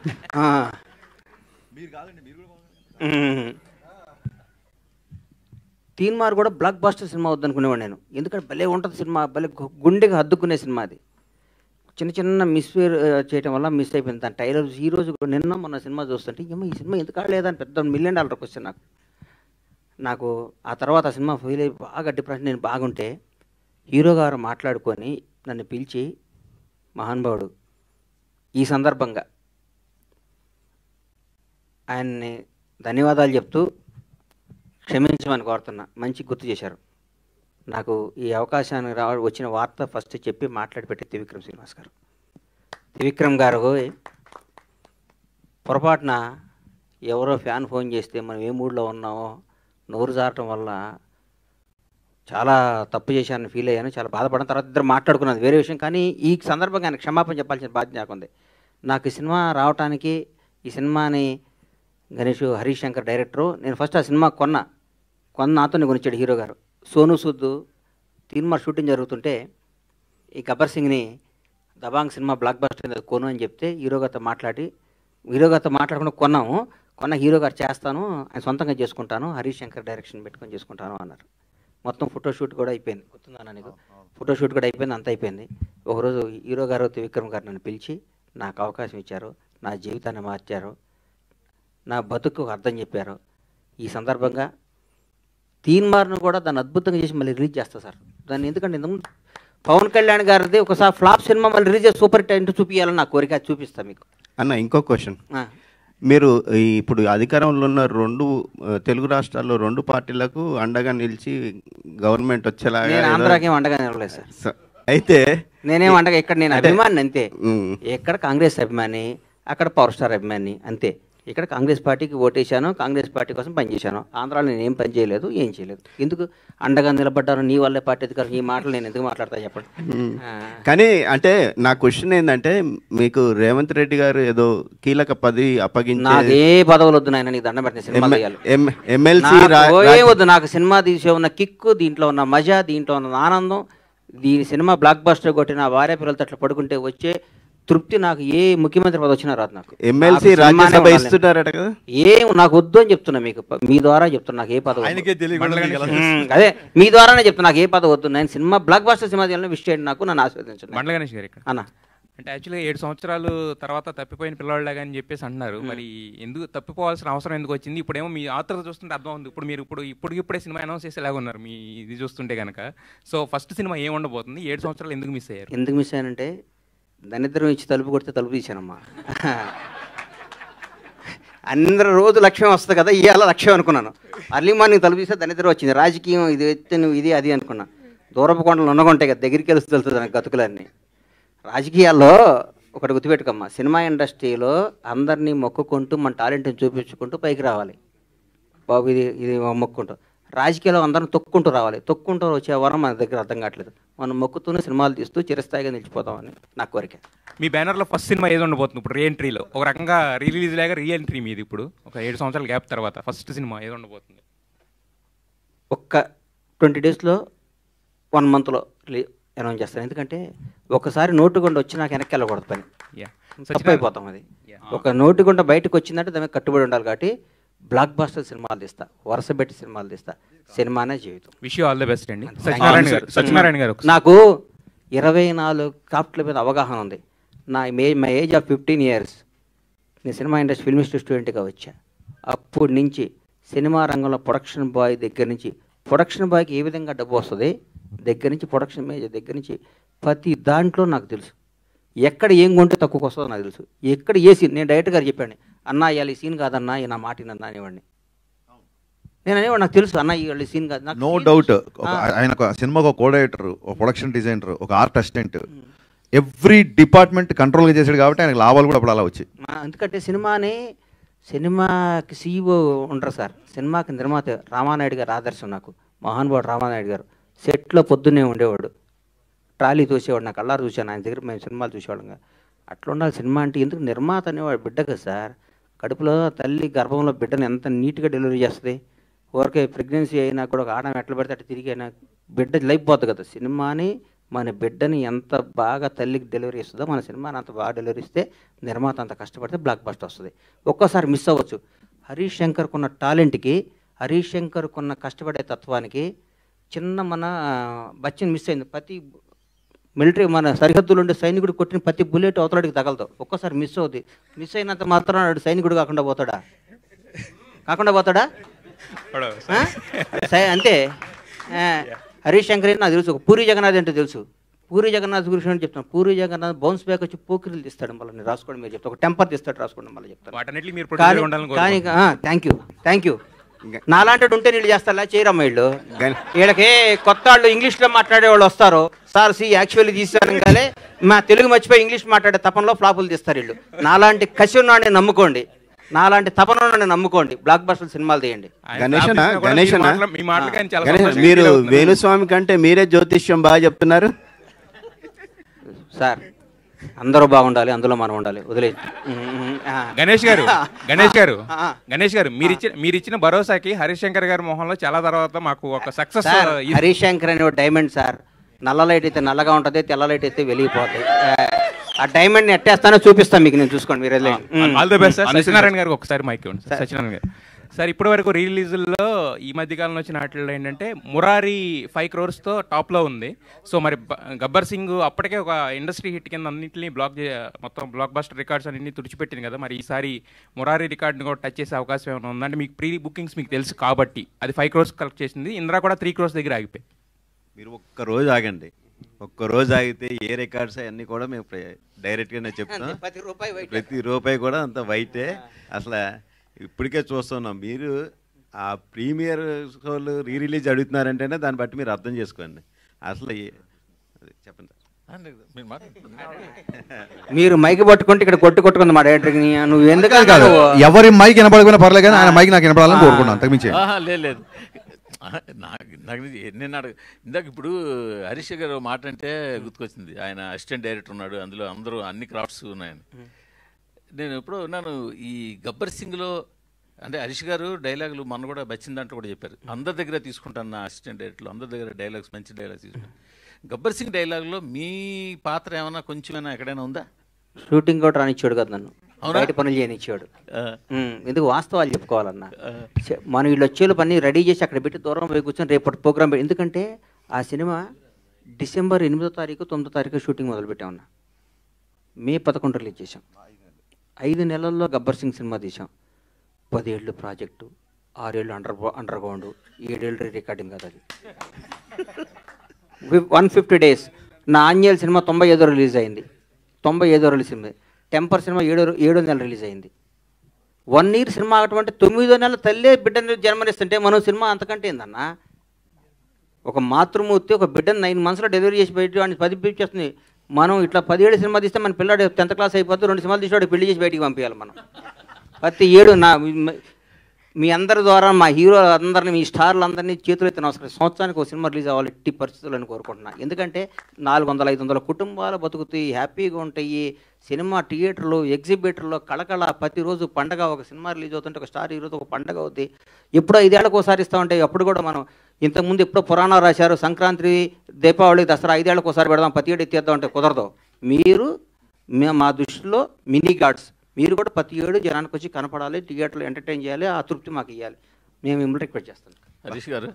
తీన్మార్ కూడా బ్లాక్ బాస్టర్ సినిమా వద్దనుకునేవాడు నేను. ఎందుకంటే భలే ఉంటుంది సినిమా, భలే గుండెకి హద్దుకునే సినిమా అది. చిన్న మిస్ఫేర్ చేయడం వల్ల మిస్ అయిపోయింది. దాని టైలర్ ఈ రోజు నిన్న మొన్న సినిమా చూస్తుంటే ఏమో ఈ సినిమా ఎందుకు ఆడలేదని పెద్ద $1 million క్వశ్చన్ నాకు. ఆ తర్వాత ఆ సినిమా ఫీల్ అయ్యి బాగా డిప్రెషన్, నేను బాగుంటే హీరో గారు మాట్లాడుకొని నన్ను పిలిచి, మహానుభావుడు ఈ సందర్భంగా ఆయన్ని ధన్యవాదాలు చెప్తూ క్షమించమని కోరుతున్నా, మంచి గుర్తు చేశారు నాకు. ఈ అవకాశాన్ని వచ్చిన వార్త ఫస్ట్ చెప్పి మాట్లాడి పెట్టి త్రివిక్రమ్ శ్రీనివాస్ గారు. త్రివిక్రమ్ గారు పొరపాటున ఎవరో ఫ్యాన్ ఫోన్ చేస్తే మనం ఏ మూడ్లో ఉన్నామో నోరు జారటం వల్ల చాలా తప్పు చేశానని ఫీల్ అయ్యాను, చాలా బాధపడిన. తర్వాత ఇద్దరు మాట్లాడుకున్నది వేరే విషయం. కానీ ఈ సందర్భంగా ఆయన క్షమాపణ చెప్పాల్సిన బాధ్యత నాకుంది. నాకు ఈ సినిమా రావటానికి, ఈ సినిమాని హరీష్ శంకర్ డైరెక్టరు, నేను ఫస్ట్ ఆ సినిమా కొన్న నాతోనే కొనిచ్చాడు హీరో గారు. సోను సూద్ తీన్మార్ షూటింగ్ జరుగుతుంటే ఈ గబ్బర్ సింగ్ని దబాంగ్ సినిమా బ్లాక్ బస్టర్ కొను అని చెప్తే హీరో గారితో మాట్లాడుకుని కొన్న హీరో గారు చేస్తాను, ఆయన సొంతంగా చేసుకుంటాను, హరీష్ శంకర్ డైరెక్షన్ పెట్టుకొని చేసుకుంటాను అన్నారు. మొత్తం ఫోటోషూట్ కూడా అయిపోయింది, గుర్తుందా నీకు? ఫోటోషూట్ కూడా అయిపోయింది, అంతా అయిపోయింది. ఒకరోజు హీరో గారు త్రివిక్రమ్ గారు నన్ను పిలిచి నాకు అవకాశం ఇచ్చారు, నా జీవితాన్ని మార్చారు, నా బతుకు అర్థం చెప్పారు. ఈ సందర్భంగా తీన్మార్ను కూడా దాన్ని అద్భుతంగా చేసి మళ్ళీ రిలీజ్ చేస్తా సార్. దాన్ని ఎందుకంటే ఇంతకుముందు పవన్ కళ్యాణ్ గారిది ఒకసారి ఫ్లాప్ సినిమా మళ్ళీ రిలీజ్ చేసి సూపర్ హిట్ చూపించాలని నా కోరిక, అది చూపిస్తాను మీకు. అన్న ఇంకో క్వశ్చన్, మీరు ఇప్పుడు అధికారంలో ఉన్న తెలుగు రాష్ట్రాల్లో 2 పార్టీలకు అండగా నిలిచి గవర్నమెంట్ వచ్చేలాగా. నేను ఆంధ్రాకేం అండగా నిలవలేదు సార్. అయితే నేనేం అండగా, ఇక్కడ నేను అభిమాని అంతే. ఎక్కడ కాంగ్రెస్ అభిమాని, అక్కడ పవర్ స్టార్ అభిమాని అంతే. ఇక్కడ కాంగ్రెస్ పార్టీకి ఓటేశాను, కాంగ్రెస్ పార్టీ కోసం పనిచేశాను. ఆంధ్రాలో నేను ఏం పని చేయలేదు, ఏం చేయలేదు. ఎందుకు అండగా నిలబడ్డాను, నీ వల్లే పార్టీ అధికారం, ఈ మాటలు నేను ఎందుకు మాట్లాడతా చెప్పండి. కానీ అంటే నా క్వశ్చన్ ఏంటంటే, మీకు రేవంత్ రెడ్డి గారు ఏదో కీలక పదవి అప్పగించి, నాదే పదవులు వద్దు నాయన, నీకు దండం పెట్టిన సినిమా తీయాలి, ఎమ్మెల్సీ వద్దు. నాకు సినిమా తీసే ఉన్న కిక్కు, దీంట్లో ఉన్న మజా, దీంట్లో ఉన్న ఆనందం, దీని సినిమా బ్లాక్ బస్టర్ కొట్టి నా భార్య పిల్లలతో అట్లా పడుకుంటే వచ్చే తృప్తి నాకు ఏ ముఖ్యమంత్రి పదవి వచ్చినా రాదు. నాకు ఎమ్మెల్సీ రాజ్యసభ ఇస్తున్నారట కదా, ఏం నాకు వద్దు అని చెప్తున్నా, మీకు మీ ద్వారా చెప్తున్నా, నాకు ఏ పదవి అదే మీ ద్వారానే చెప్తున్నా, నాకు ఏ పదవి వద్దు. నేను సినిమా బ్లాక్ బస్టర్ సినిమా తీయాలని విష్ చేయండి, నాకు నన్ను ఆశీర్వదించండి. మండల గణేష్ గారు ఇక్కడ అన్న అంటే యాక్చువల్గా 7 సంవత్సరాలు తర్వాత తప్పిపోయిన పిల్లవాళ్ళగా అని చెప్పేసి అంటున్నారు. మరి ఎందుకు తప్పిపోవాల్సిన అవసరం ఎందుకు వచ్చింది? ఇప్పుడేమో మీ ఆతృత చూస్తుంటే అర్థం ఉంది. ఇప్పుడు మీరు ఇప్పుడే సినిమా అనౌన్స్ చేసేలాగా ఉన్నారు మీ ఇది చూస్తుంటే కనుక. సో ఫస్ట్ సినిమా ఏం ఉండబోతుంది? 7 సంవత్సరాలు ఎందుకు మిస్ అయ్యారు? ఎందుకు మిస్ అయ్యానంటే, దరిద్రం ఇచ్చి తలుపు కొడితే తలుపు తీశానమ్మా. అందరూ రోజు లక్ష్యం వస్తుంది కదా, ఇవాళ లక్ష్యం అనుకున్నాను. అర్లీ మార్నింగ్ తలుపు తీస్తే దరిద్రం వచ్చింది. రాజకీయం ఇది ఎత్తే నువ్వు ఇది అది అనుకున్నా. దూరపు కొండలు ఉన్నగుంటాయి కదా, దగ్గరికి వెళ్తూ తెలుస్తుంది నాకు గతుకులన్నీ. రాజకీయాల్లో ఒకటి గుర్తుపెట్టుకోమ్మా, సినిమా ఇండస్ట్రీలో అందరినీ మొక్కుకుంటూ మన టాలెంట్ని చూపించుకుంటూ పైకి రావాలి బాబు, ఇది మొక్కుంటూ. రాజకీయాల్లో అందరం తొక్కుంటూ రావాలి. తొక్కుంటూ వచ్చే వరం మన దగ్గర అర్థం కావట్లేదు. మనం మొక్కుతూనే సినిమాలు తీస్తూ చిరస్థాయిగా నిలిచిపోతామని నా కోరిక. మీ బ్యానర్లో ఫస్ట్ సినిమా ఏది ఉండబోతుంది ఇప్పుడు? రీఎంట్రీలో ఒక రకంగా రిలీజ్ లాగా రీఎంట్రీ మీది ఇప్పుడు ఒక 7 సంవత్సరాల గ్యాప్ తర్వాత ఫస్ట్ సినిమా ఏది ఉండబోతుంది? ఒక్క 20 డేస్లో 1 మంత్లో అనౌన్స్ చేస్తాను. ఎందుకంటే ఒకసారి నోటుగుండ వచ్చి నాకు వెనక్కి వెళ్ళకూడదు, పని తప్పైపోతాం. అది ఒక నోటుగుండ బయటకు వచ్చిందంటే దాని కట్టుబడి ఉండాలి. కాబట్టి బ్లాక్ బస్టర్ సినిమాలు తీస్తా, వరుస పెట్టి సినిమాలు తీస్తా. సినిమానే జీవితం. Wish you all the best అండి. సత్యనారాయణ గారు, నాకు 24 క్రాఫ్ట్ల మీద అవగాహన ఉంది. మై ఏజ్ ఆఫ్ 15 years నేను సినిమా ఇండస్ట్రీ ఫిల్మ్ ఇన్స్టిట్యూట్ స్టూడెంట్గా వచ్చా. అప్పటి నుంచి సినిమా రంగంలో ప్రొడక్షన్ బాయ్ దగ్గర నుంచి, ప్రొడక్షన్ బాయ్కి ఏ విధంగా డబ్బు వస్తుంది దగ్గర నుంచి, ప్రొడక్షన్ మేనేజర్ దగ్గర నుంచి ప్రతి దాంట్లో నాకు తెలుసు. ఎక్కడ ఏం కొంటే తక్కువకి వస్తుందో నాకు తెలుసు. ఎక్కడ ఏ సీన్, నేను డైరెక్టర్ గారు చెప్పాను, అన్నా ఇవాళ ఈ సీన్ కాదన్నా, నా మాటినన్నా అనేవాడిని. నేను అనేవాడు, నాకు తెలుసు అన్న ఇవాళ ఈ సీన్ కాదు. No doubt. ఆయన ఒక సినిమాకు ఒక కోడైరెక్టర్, ఒక ప్రొడక్షన్ డిజైనర్, ఒక ఆర్ట్ అసిస్టెంట్, ఎవ్రీ డిపార్ట్మెంట్ కంట్రోల్గా చేశాడు కాబట్టి ఆయనకు లాభాలు కూడా అప్పుడు అలా వచ్చాయి. ఎందుకంటే సినిమాకి CEO ఉండరు సార్. సినిమాకి నిర్మాత రామానాయుడు గారు ఆదర్శం నాకు, మహానుభావుడు రామానాయుడు గారు. సెట్లో పొద్దున్నే ఉండేవాడు, ట్రాలీ తోసేవాడు. నాకు కళ్ళారు చూశాను ఆయన దగ్గర, మేము సినిమాలు చూసేవాళ్ళంగా. అట్లా ఉండాలి సినిమా అంటే. ఎందుకు నిర్మాత అనేవాడు బిడ్డ కదా సార్, కడుపులో తల్లి గర్భంలో బిడ్డను ఎంత నీట్గా డెలివరీ చేస్తుంది. ఊరికే ప్రెగ్నెన్సీ అయినా కూడా ఒక ఆడడం ఎట్లా పెడితే అట్లా తిరిగి అయినా బిడ్డ లైఫ్ పోతుంది కదా. సినిమాని మన బిడ్డని ఎంత బాగా తల్లికి డెలివరీ ఇస్తుందో మన సినిమాని అంత బాగా డెలివరీ ఇస్తే నిర్మాత అంత కష్టపడితే బ్లాక్ బస్టర్ వస్తుంది. ఒక్కోసారి మిస్ అవ్వచ్చు. హరీష్ శంకర్కున్న టాలెంట్కి, హరీష్ శంకర్కున్న కష్టపడే తత్వానికి చిన్న మన బచ్చన్ మిస్ అయింది. ప్రతి మిలిటరీ మన సరిహద్దులు ఉండే సైనికుడు కొట్టిన ప్రతి బుల్లెట్ అవతలడికి తగలదు. ఒక్కోసారి మిస్ అవుతుంది. మిస్ అయినంత మాత్రం సైనికుడు కాకుండా పోతాడా? అంతే. హరీష్ శంకర్ నాకు తెలుసు. ఒక పూరి జగన్నాథ్ అంటే తెలుసు. పూరి జగన్నాథ్ గురించి అని చెప్తాను. పూరి జగన్నాథ్ బౌన్స్ బ్యాక్ వచ్చి పోకిరీలు తీస్తాడు. మళ్ళీ రాసుకోండి, మీరు చెప్తాను. ఒక టెంపర్ తీస్తాడు, రాసుకోండి మళ్ళీ చెప్తాను. కానీ థ్యాంక్ యూ. నాలాంటి ఉంటే నీళ్ళు చేస్తారా? చేయరమ్మ వీళ్ళు. వీళ్ళకి కొత్త వాళ్ళు ఇంగ్లీష్లో మాట్లాడే వాళ్ళు వస్తారు. సార్ యాక్చువల్లీ తీసాను కానీ మా తెలుగు మర్చిపోయి ఇంగ్లీష్ మాట్లాడే తపనలో ఫ్లాపులు తీస్తారు వీళ్ళు. నాలాంటి కసి ఉన్నాడిని నమ్ముకోండి, నాలాంటి తపన ఉన్నాడిని నమ్ముకోండి, బ్లాక్ బస్టర్ సినిమాలు తీయండి. గణేష్ మీరు వేణుస్వామి కంటే మీరే జ్యోతిష్యం బాగా చెప్తున్నారు సార్. అందరూ బాగుండాలి, అందులో మనం ఉండాలి. వదిలే గణేష్ గారు మీరు ఇచ్చిన భరోసాకి హరీష్ శంకర్ గారి మొహంలో చాలా తర్వాత మాకు ఒక సక్సెస్. హరీష్ శంకర్ అనే డైమండ్ సార్. నల్ల లైట్ అయితే నల్లగా ఉంటుంది, తెల్ల లైట్ అయితే వెలిగిపోతాయి. ఆ డైమండ్ ని ఎట్టేస్తానో చూపిస్తాను మీకు, నేను చూసుకోండి మీరు. All the best sir. Satyanarayana గారికి ఒకసారి మైక్ ఇవ్వండి. సత్యనారాయణ గారు సార్, ఇప్పటి వరకు రిలీజుల్లో ఈ మధ్యకాలంలో వచ్చిన వాటిల్లో ఏంటంటే మురారి 5 crores టాప్లో ఉంది. సో మరి గబ్బర్ సింగ్ అప్పటికే ఒక ఇండస్ట్రీ హిట్ కింద అన్నింటినీ మొత్తం బ్లాక్ బస్టర్ రికార్డ్స్ అన్నింటినీ తుడిచిపెట్టింది కదా. మరి ఈసారి మురారి రికార్డ్ని కూడా టచ్ చేసే అవకాశం ఏమైనా ఉందంటే? మీకు ప్రీ బుకింగ్స్ మీకు తెలుసు కాబట్టి అది 5 crores కలెక్ట్ చేసింది. ఇంద్రా కూడా 3 crores దగ్గర ఆగిపోయి. మీరు ఒక్కరోజు ఆగండి, ఒక్కరోజు ఆగితే ఏ రికార్డ్స్ అవన్నీ కూడా మేము డైరెక్ట్గానే చెప్తాం. ప్రతి రూపాయి కూడా అంత వైటే. అసలు ఇప్పటికే చూస్తున్నాం. మీరు ఆ ప్రీమియర్ షోలు రిలీజ్ అడుగుతున్నారంటేనే దాన్ని బట్టి మీరు అర్థం చేసుకోండి. అసలు చెప్పండి. మీరు మైక్ పట్టుకుంటే ఇక్కడ కొట్టుకుంది మా డైరెక్టర్. నువ్వు ఎందుకు కాదు, ఎవరి మైక్ వినపడకపోయినా పర్లేదు కానీ ఆయన మైక్ నాకు వినపడాలని కోరుకున్నాను, అంతకుమించి. లేదు నాకు నేను ఇందాక ఇప్పుడు హరీష్ గారు మాట అంటే గుర్తుకొచ్చింది. ఆయన అసిస్టెంట్ డైరెక్టర్ ఉన్నాడు, అందులో అందరూ అన్ని క్రాఫ్ట్స్ ఉన్నాయని. నేను ఎప్పుడో ఉన్నాను ఈ గబ్బర్ సింగ్లో. అంటే హరీష్ గారు డైలాగులు మొన్న కూడా వచ్చిన దాంట్లో కూడా చెప్పారు, అందరి దగ్గర తీసుకుంటాను నా అసిస్టెంట్ డైరెక్టర్లు, అందరి దగ్గర డైలాగ్స్ మంచి డైలాగ్స్ తీసుకుంటాను. గబ్బర్ సింగ్ డైలాగులో మీ పాత్ర ఏమైనా కొంచెమైనా ఎక్కడైనా ఉందా? షూటింగ్ కూడా రానిచ్చాడు కదా నన్ను, బయట పనులు చేయనిచ్చాడు. ఎందుకు వాస్తవాలు చెప్పుకోవాలన్నా. మనం వీళ్ళు వచ్చేలు పని రెడీ చేసి అక్కడ పెట్టి దూరం పోయి కూర్చొని రేపటి ప్రోగ్రామ్ పెట్టి. ఎందుకంటే ఆ సినిమా డిసెంబర్ 8వ తారీఖు 9వ తారీఖు షూటింగ్ మొదలుపెట్టామన్నా. మే 11 రిలీజ్ చేసాం. 5 నెలల్లో గబ్బర్ సింగ్ సినిమా తీసాం. 10 ఏళ్ళు ప్రాజెక్టు, 6 ఏళ్ళు అండర్ గ్రౌండ్, 7 ఏళ్ళు రికార్డింగ్ కదా అది. 150 days. నా ఆంజనేయులు సినిమా 95 రిలీజ్ అయింది. 95 రిలీజ్ అయింది. టెంపర్ సినిమా 7వ నెల రిలీజ్ అయింది. 1 year సినిమా అటువంటి 9వ నెల తల్లే బిడ్డని జన్మనిస్తుంటే మనం సినిమా అంతకంటే ఏందన్నా. ఒక మాతృమూర్తి ఒక బిడ్డను 9 monthsలో డెలివరీ చేసి బయట వాడిని 10 చేస్తుంది. మనం ఇట్లా 10 ఏళ్ళు సినిమా తీస్తే మన పిల్లాడు 10th class అయిపోతుంది, 2 సినిమాలు తీసి పెళ్లి చేసి బయటికి పంపించాలి మనం. ప్రతి ఏడు మీ అందరి ద్వారా మా హీరో అందరినీ, మీ స్టార్లు అందరినీ చేతులు ఎత్తిన అవసరం. సంవత్సరానికి ఒక సినిమా రిలీజ్ అవ్వాలి ఎట్టి పరిస్థితులను కోరుకుంటున్నా. ఎందుకంటే 400-500 కుటుంబాలు బతుకుతాయి, హ్యాపీగా ఉంటాయి. సినిమా థియేటర్లు, ఎగ్జిబిటర్లు కళకళ, ప్రతిరోజు పండగ. ఒక సినిమా రిలీజ్ అవుతుంటే ఒక స్టార్ హీరోతో ఒక పండగ అవుతుంది. ఎప్పుడో 5 ఏళ్ళకు ఒకసారి ఇస్తూ ఉంటాయి. అప్పుడు కూడా మనం ఇంతకుముందు ఎప్పుడో పురాణాలు రాశారు, సంక్రాంతి, దీపావళి, దసరా 5 ఏళ్ళకు ఒకసారి పెడదాం, ప్రతి ఏడు ఎత్తేద్దాం అంటే కుదరదు. మీరు మా దృష్టిలో మినీ గాడ్స్. మీరు కూడా ప్రతి ఏడు జనానికి వచ్చి కనపడాలి, థియేటర్లో ఎంటర్టైన్ చేయాలి, ఆ తృప్తి మాకు ఇవ్వాలి. మేము మిమ్మల్ని రిక్వెస్ట్ చేస్తాం. హరీష్ గారు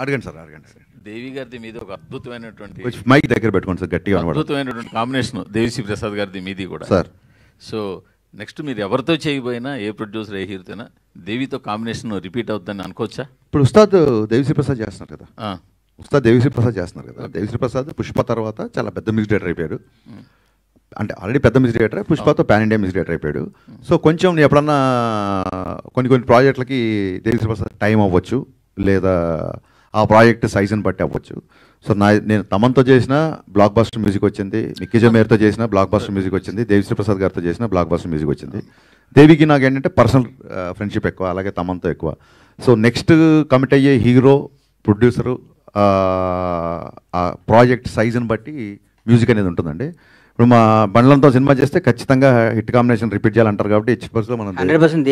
అడగండి సార్, అడగండి. దేవి గారిది మీద ఒక అద్భుతమైనటువంటి మైక్ దగ్గర పెట్టుకోండి సార్, గట్టిగా అద్భుతమైనటువంటి కాంబినేషన్ దేవిశ్రీ ప్రసాద్ గారిది మీది కూడా సార్. సో నెక్స్ట్ మీరు ఎవరితో చేయబోయినా, ఏ ప్రొడ్యూసర్, ఏ హీరోతోనా దేవితో కాంబినేషన్ రిపీట్ అవుతుందని అనుకోవచ్చా? ఇప్పుడు ఉస్తాద్ దేవిశ్రీ ప్రసాద్ చేస్తున్నారు కదా, ఉస్తాద్ దేవిశ్రీ ప్రసాద్ చేస్తున్నారు కదా. దేవిశ్రీ ప్రసాద్ పుష్ప తర్వాత చాలా పెద్ద మ్యూజిక్ డైరెక్టర్ అయిపోయారు. అంటే ఆల్రెడీ పెద్ద మ్యూజిక్ డైరెక్టర్, పుష్పతో పాన్ ఇండియా మ్యూజిక్ డైరెక్టర్ అయిపోయాడు. సో కొంచెం ఎప్పుడన్నా కొన్ని ప్రాజెక్టులకి దేవిశ్రీ ప్రసాద్ టైం అవ్వచ్చు, లేదా ఆ ప్రాజెక్ట్ సైజుని బట్టి అవ్వచ్చు. సో నేను తమన్తో చేసిన బ్లాక్ బస్టర్ మ్యూజిక్ వచ్చింది, మిక్కీ జమేర్తో చేసిన బ్లాక్ బస్టర్ మ్యూజిక్ వచ్చింది, దేవిశ్రీ ప్రసాద్ గారితో చేసిన బ్లాక్ బస్టర్ మ్యూజిక్ వచ్చింది. దేవికి నాకు ఏంటంటే పర్సనల్ ఫ్రెండ్షిప్ ఎక్కువ, అలాగే తమన్తో ఎక్కువ. సో నెక్స్ట్ కమిట్ అయ్యే హీరో, ప్రొడ్యూసరు ఆ ప్రాజెక్ట్ సైజుని బట్టి మ్యూజిక్ అనేది ఉంటుందండి. ఇప్పుడు మా బండ్లంతో సినిమా చేస్తే ఖచ్చితంగా హిట్ కాంబినేషన్ రిపీట్ చేయాలంటారు కాబట్టి హెచ్పర్స్లో మనం 100%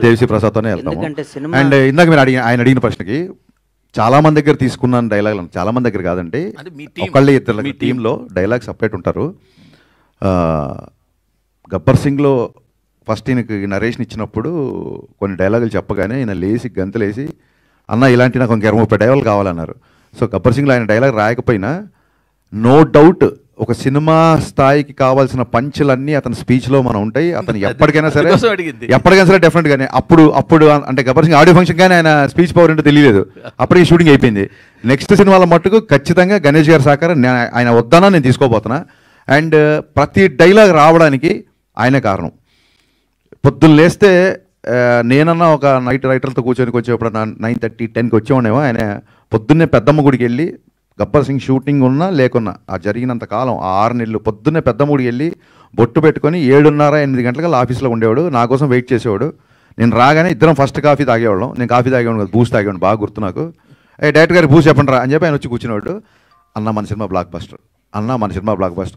దేవిశ్రీ ప్రసాద్తోనే వెళ్తాము. ఎందుకంటే సినిమా- అండ్ ఇందాక మీరు ఆయన అడిగిన ప్రశ్నకి చాలా మంది దగ్గర తీసుకున్నాను డైలాగ్, చాలా మంది దగ్గర కాదండి, ఒకళ్ళే ఇద్దరు టీంలో డైలాగ్ సపరేట్ ఉంటారు. గబ్బర్ సింగ్లో ఫస్ట్ ఈయనకి నరేషన్ ఇచ్చినప్పుడు కొన్ని డైలాగులు చెప్పగానే ఈయన లేచి గంతులేసి అన్న ఇలాంటి నాకు ఇంక 20-30 డైలాగులు కావాలన్నారు. సో గబ్బర్ సింగ్లో ఆయన డైలాగ్ రాయకపోయినా నో డౌట్ ఒక సినిమా స్థాయికి కావాల్సిన పంచులన్నీ అతని స్పీచ్లో మనం ఉంటాయి. అతను ఎప్పటికైనా సరే డెఫినెట్గానే అప్పుడు అంటే గబ్బర్ సింగ్ ఆడియో ఫంక్షన్ కానీ ఆయన స్పీచ్ పవర్ ఏంటో తెలియలేదు, అప్పటికి షూటింగ్ అయిపోయింది. నెక్స్ట్ సినిమాల మట్టుకు ఖచ్చితంగా గణేష్ గారి సహకారం ఆయన వద్దన్నా నేను తీసుకోబోతున్నా. అండ్ ప్రతి డైలాగ్ రావడానికి ఆయనే కారణం. పొద్దున్న లేస్తే నేనన్నా ఒక నైట్ రైటర్లతో కూర్చొని వచ్చేప్పుడు 9:30, 10కి వచ్చేవాడేమో. ఆయన పొద్దున్నే పెద్దమ్మ గుడికి వెళ్ళి గబ్బర్ సింగ్ షూటింగ్ ఉన్నా లేకున్నా ఆ జరిగినంత కాలం 6 నెలలు పొద్దున్నే పెద్దమ్మ గుడికి వెళ్ళి బొట్టు పెట్టుకొని 7:30-8 గంటలకల్లా ఆఫీస్లో ఉండేవాడు, నా కోసం వెయిట్ చేసేవాడు. నేను రాగానే ఇద్దరం ఫస్ట్ కాఫీ తాగేవాళ్ళం. నేను కాఫీ తాగేవాడు కదా, బూస్ట్ తాగేవాడు, బాగా గుర్తు నాకు. డైరెక్టర్ గారు బూస్ట్ చెప్పండి రా అని చెప్పి ఆయన వచ్చి కూర్చునేవాడు. అన్న మన సినిమా బ్లాక్ బస్టర్,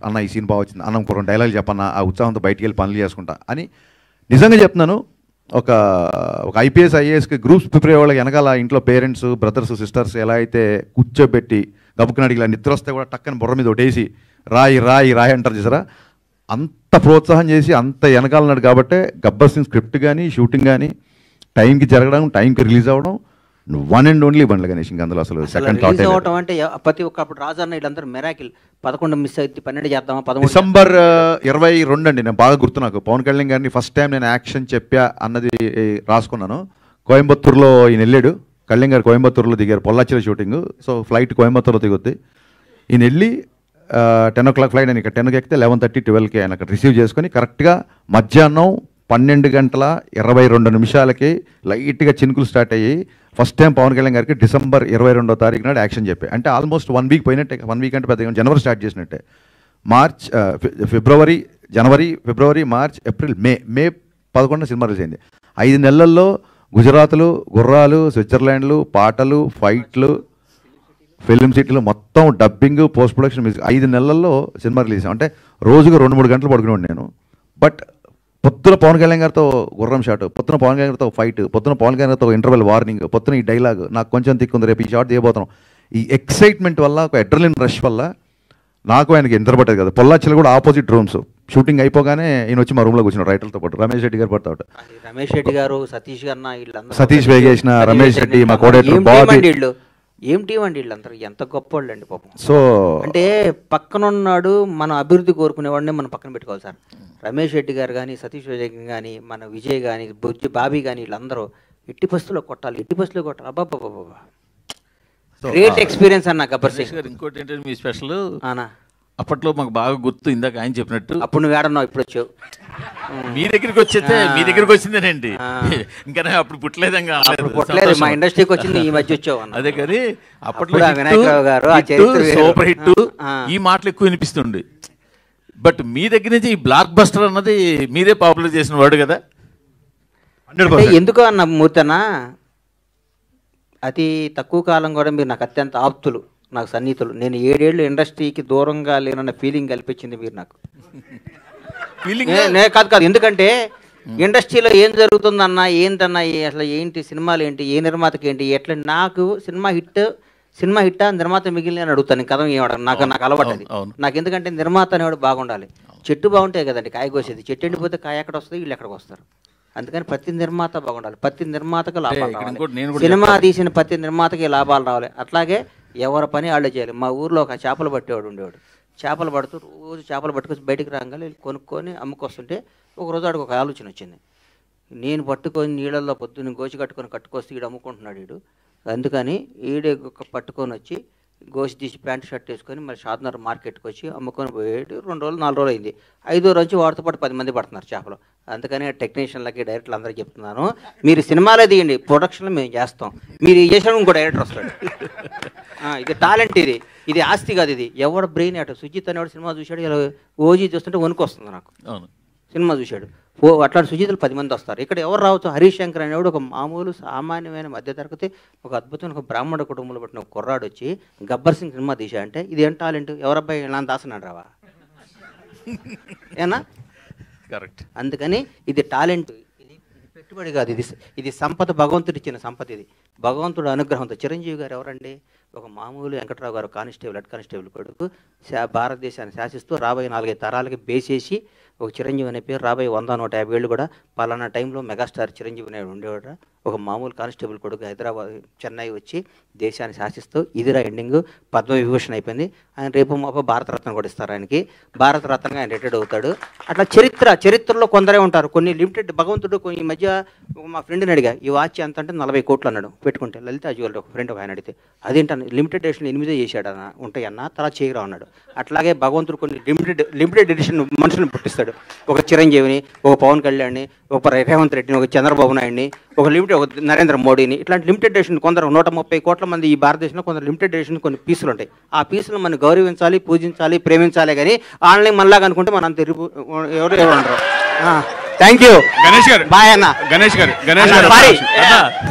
అన్న ఈ సీన్ బాగా వచ్చింది, అన్న ఇంకో 2 డైలాగులు చెప్పన్నా, ఆ ఉత్సాహంతో బయటికి వెళ్ళి పనులు చేసుకుంటా అని. నిజంగా చెప్తున్నాను, ఒక IPS IASకి గ్రూప్స్ ప్రిపేర్ అయ్యే వాళ్ళకి వెనకాల ఇంట్లో పేరెంట్స్, బ్రదర్స్, సిస్టర్స్ ఎలా అయితే కూర్చోబెట్టి గబుక్కుని అడిగి నిద్ర వస్తే కూడా టక్కని బుర్ర మీద ఒకటేసి రాయి అంటారు చూసారా, అంత ప్రోత్సాహం చేసి అంత వెనకాలన్నాడు. కాబట్టి గబ్బర్ సింగ్ స్క్రిప్ట్ కానీ షూటింగ్ కానీ టైంకి జరగడం, టైంకి రిలీజ్ అవ్వడం, one and only Bandla Ganesh. ఇంకా అందులో అసలు సెకండ్ థాట్ అవటం అంటే ప్రతి ఒక్కప్పుడు రాజన్న వీళ్ళందరూ మెరాకిల్. 11 మిస్ అయితే 12 చేద్దామా, 13 డిసెంబర్ 22 అండి, నేను బాగా గుర్తు నాకు. పవన్ కళ్యాణ్ గారిని ఫస్ట్ టైం నేను యాక్షన్ చెప్పా అన్నది రాసుకున్నాను. కోయంబత్తూరులో ఈయన వెళ్ళాడు, కళ్యాణ్ గారు కోయంబత్తూరులో దిగారు, పొల్లాచిలో షూటింగ్. సో ఫ్లైట్ కోయంబత్తూరులో దిగుద్ది. ఈయన వెళ్ళి 10 o'clock ఫ్లైట్ అని ఇక్కడ 10కి ఎక్కితే 11:30, 12కి ఆయన అక్కడ రిసీవ్ చేసుకొని కరెక్ట్గా మధ్యాహ్నం 12:22 లైట్గా చినుకులు స్టార్ట్ అయ్యి ఫస్ట్ టైం పవన్ కళ్యాణ్ గారికి డిసెంబర్ 22వ తారీఖు నాడు యాక్షన్ చెప్పి, అంటే ఆల్మోస్ట్ 1 వీక్ పోయినట్టే. 1 వీక్ అంటే పెద్దగా జనవరి స్టార్ట్ చేసినట్టే. జనవరి, ఫిబ్రవరి, మార్చ్, ఏప్రిల్, మే 11 సినిమా రిలీజ్ అయింది. 5 నెలల్లో గుజరాత్లు, గుర్రాలు, స్విట్జర్లాండ్లు, పాటలు, ఫైట్లు, ఫిల్మ్ సిటీలు మొత్తం డబ్బింగ్, పోస్ట్ ప్రొడక్షన్, మ్యూజిక్ 5 నెలల్లో సినిమా రిలీజ్. అంటే రోజుకు 2-3 గంటలు పడుకునేవాడు నేను. బట్ పొద్దున పవన్ కళ్యాణ్ గారితో గుర్రం షాట్, పొద్దున పవన్ కళ్యాణ్ గారితో ఫైట్, పొద్దున పవన్ కళ్యాణ్ గారితో ఇంటర్వెల్ వార్నింగ్, పొద్దున ఈ డైలాగ్ నాకు కొంచెం తిక్కుంది, రేపు ఈ షాట్ చేయబోతున్నాం. ఈ ఎక్సైట్మెంట్ వల్ల, ఒక అడ్రినలిన్ రష్ వల్ల నాకు ఆయనకి నిద్రపట్టేది కదా. పొల్లాచిలో కూడా ఆపోజిట్ రూమ్స్. షూటింగ్ అయిపోగానే ఈయన వచ్చి మా రూమ్లో కూర్చున్నాడు రైటర్లతో పాటు. రమేష్ రెడ్డి గారు పడతాడు, రమేష్ రెడ్డి గారు, సతీష్ గారు, సతీష్ వేగేసిన, రమేష్ రెడ్డి, మా కోడేటర్ బాబీ. ఏం టీం అండి వీళ్ళందరూ, ఎంత గొప్ప వాళ్ళు అండి పాపం. సో అంటే పక్కనున్నాడు, మన అభివృద్ధి కోరుకునేవాడిని మనం పక్కన పెట్టుకోవాలి సార్. రమేష్ రెడ్డి గారు కానీ, సతీష్ విజయ్ కానీ, మన విజయ్ కానీ, బాబీ కానీ, వీళ్ళందరూ ఎట్టి పరిస్థితుల్లో కొట్టాలి. అబ్బాబ్బాబ్బా, గ్రేట్ ఎక్స్పీరియన్స్ అన్న గబ్బర్ సింగ్. ఇంకోటి ఏంటంటే మీ స్పెషల్ అప్పట్లో మాకు బాగా గుర్తు, ఇందాక ఆయన చెప్పినట్టు. అప్పుడు నువ్వు ఏడన్నావు, ఇప్పుడు వచ్చావు. మీ దగ్గరికి వచ్చిందేనండి, ఇంకా అప్పుడు పుట్టలేదంగా, మా ఇండస్ట్రీకి వచ్చింది ఈ మధ్య వచ్చావు. అదే కానీ అప్పట్లో వినాయకరావు గారు సూపర్ హిట్ ఈ మాటలు ఎక్కువ వినిపిస్తుండే. బట్ మీ దగ్గర నుంచి ఈ బ్లాక్ బస్టర్ అన్నది మీరే పాపులర్ చేసిన వర్డ్ కదా. ఎందుకు అన్న మూర్తనా, అతి తక్కువ కాలం కూడా మీరు నాకు అత్యంత ఆప్తులు, నాకు సన్నిహితులు. నేను 7 ఏళ్ళు ఇండస్ట్రీకి దూరంగా లేనన్న ఫీలింగ్ కల్పించింది మీరు నాకు. కాదు, ఎందుకంటే ఇండస్ట్రీలో ఏం జరుగుతుందన్నా, ఏంటన్నా, అసలు ఏంటి సినిమాలు ఏంటి, ఏ నిర్మాతకి ఏంటి, ఎట్లా, నాకు సినిమా హిట్టా నిర్మాత మిగిలిన అని అడుగుతాను. కథ ఏమడను, నాకు అలవాటు అది. నాకు ఎందుకంటే నిర్మాత అనేవాడు బాగుండాలి. చెట్టు బాగుంటే కదండి కాయ కోసేది. చెట్టు ఎండిపోతే కాయ ఎక్కడ వస్తుంది, వీళ్ళు ఎక్కడికి వస్తారు. అందుకని ప్రతి నిర్మాత బాగుండాలి, ప్రతి నిర్మాతకు లాభాలు రావాలి. సినిమా తీసిన ప్రతి నిర్మాతకి లాభాలు రావాలి. అట్లాగే ఎవరి పని వాళ్ళు చేయాలి. మా ఊర్లో ఒక చేపలు పట్టేవాడు ఉండేవాడు. చేపలు పడుతూ రోజు చేపలు పట్టుకొచ్చి బయటికి రాగానే కొనుక్కొని అమ్ముకొస్తుంటే ఒకరోజు ఆడికి ఒక ఆలోచన వచ్చింది. నేను పట్టుకొని నీళ్ళల్లో పొద్దున్న గోచి కట్టుకొస్తే ఈడు అమ్ముకుంటున్నాడు వీడు, అందుకని ఈడే పట్టుకొని వచ్చి గోసి తీసి ప్యాంట్ షర్ట్ వేసుకొని మరి షాద్నగర్ మార్కెట్కి వచ్చి అమ్ముకొని పోయేటి 2 రోజులు 4 రోజులు అయింది. 5వ రోజు వాడితో పాటు 10 మంది పడుతున్నారు చేపలు. అందుకని టెక్నీషియన్లకి, డైరెక్టర్లు అందరికీ చెప్తున్నాను, మీరు సినిమాలే తీయండి, ప్రొడక్షన్లో మేము చేస్తాం. మీరు చేసిన ఇంకో డైరెక్టర్ వస్తాడు. ఇది టాలెంట్, ఇది ఆస్తి కాదు. ఇది ఎవడ బ్రెయిన్ అటు సుజిత్ అనేవాడు సినిమా చూశాడు, ఇలా ఓజీ చూస్తుంటే వణుకు వస్తుంది నాకు. సినిమా చూశాడు, అట్లాంటి సుజీతలు 10 మంది వస్తారు. ఇక్కడ ఎవరు రావచ్చు? హరీష్ శంకర్ అనేవాడు ఒక మామూలు సామాన్యమైన మధ్యతరగతి ఒక అద్భుతమైన ఒక బ్రాహ్మణ కుటుంబంలో పుట్టిన ఒక కుర్రాడు వచ్చి గబ్బర్ సింగ్ సినిమా తీసా అంటే ఇది ఏం టాలెంట్? ఎవరబ్బాయి ఇలా దాసనాడు రావా ఏనా? కరెక్ట్. అందుకని ఇది టాలెంట్, ఇది పెట్టుబడి కాదు, ఇది సంపద, భగవంతుడు ఇచ్చిన సంపద. ఇది భగవంతుడు అనుగ్రహంతో. చిరంజీవి గారు ఎవరండి? ఒక మామూలు వెంకట్రావు గారు కానిస్టేబుల్, హెడ్ కానిస్టేబుల్ కొడుకు, భారతదేశాన్ని శాసిస్తూ రాబోయే 4-5 తరాలకి బేసేసి ఒక చిరంజీవి అనే పేరు రాబోయే 100-150 ఏళ్ళు కూడా పలానా టైంలో మెగాస్టార్ చిరంజీవి అనే ఉండేవాడు. ఒక మామూలు కానిస్టేబుల్ కొడుకు హైదరాబాద్ చెన్నై వచ్చి దేశాన్ని శాసిస్తూ ఇదిరా ఎండింగ్ పద్మవిభూషణ్ అయిపోయింది. ఆయన రేపు మాప భారతరత్న కూడా ఇస్తారు ఆయనకి. భారతరత్నగా ఆయన రిటైర్డ్ అవుతాడు. అట్లా చరిత్రలో కొందరే ఉంటారు. కొన్ని లిమిటెడ్ భగవంతుడు. ఈ మధ్య మా ఫ్రెండ్ని అడిగా ఈ వాచ్ ఎంత అంటే 40 కోట్లు అన్నాడు పెట్టుకుంటే. లలిత జ్యువెలరీ ఒక ఫ్రెండ్ ఆయన అడిగితే అదేంటన్న లిమిటెడ్ ఎడిషన్ 8 చేశాడు అన్న ఉంటాయన్న తర్వాత చేయరా అన్నాడు. అట్లాగే భగవంతుడు కొన్ని లిమిటెడ్ ఎడిషన్ మనుషులను పుట్టిస్తాడు. ఒక చిరంజీవిని, ఒక పవన్ కళ్యాణ్ని, ఒక రేవంత్ రెడ్డిని, ఒక చంద్రబాబు నాయుడిని, ఒక నరేంద్ర మోడీని. ఇట్లాంటి లిమిటెడ్ ఎడిషన్ కొందరు 130 కోట్ల మంది ఈ భారతదేశంలో కొందరు లిమిటెడ్ ఎడిషన్ కొన్ని పీసులు ఉంటాయి. ఆ పీసులు మనం గౌరవించాలి, పూజించాలి, ప్రేమించాలి. కానీ ఆన్లైన్ మనలాగా అనుకుంటే మనం అంత ఎవరు ఉండరు. థ్యాంక్ యూ గణేష్ గారు. బాయ్ అన్న. గణేష్ గారు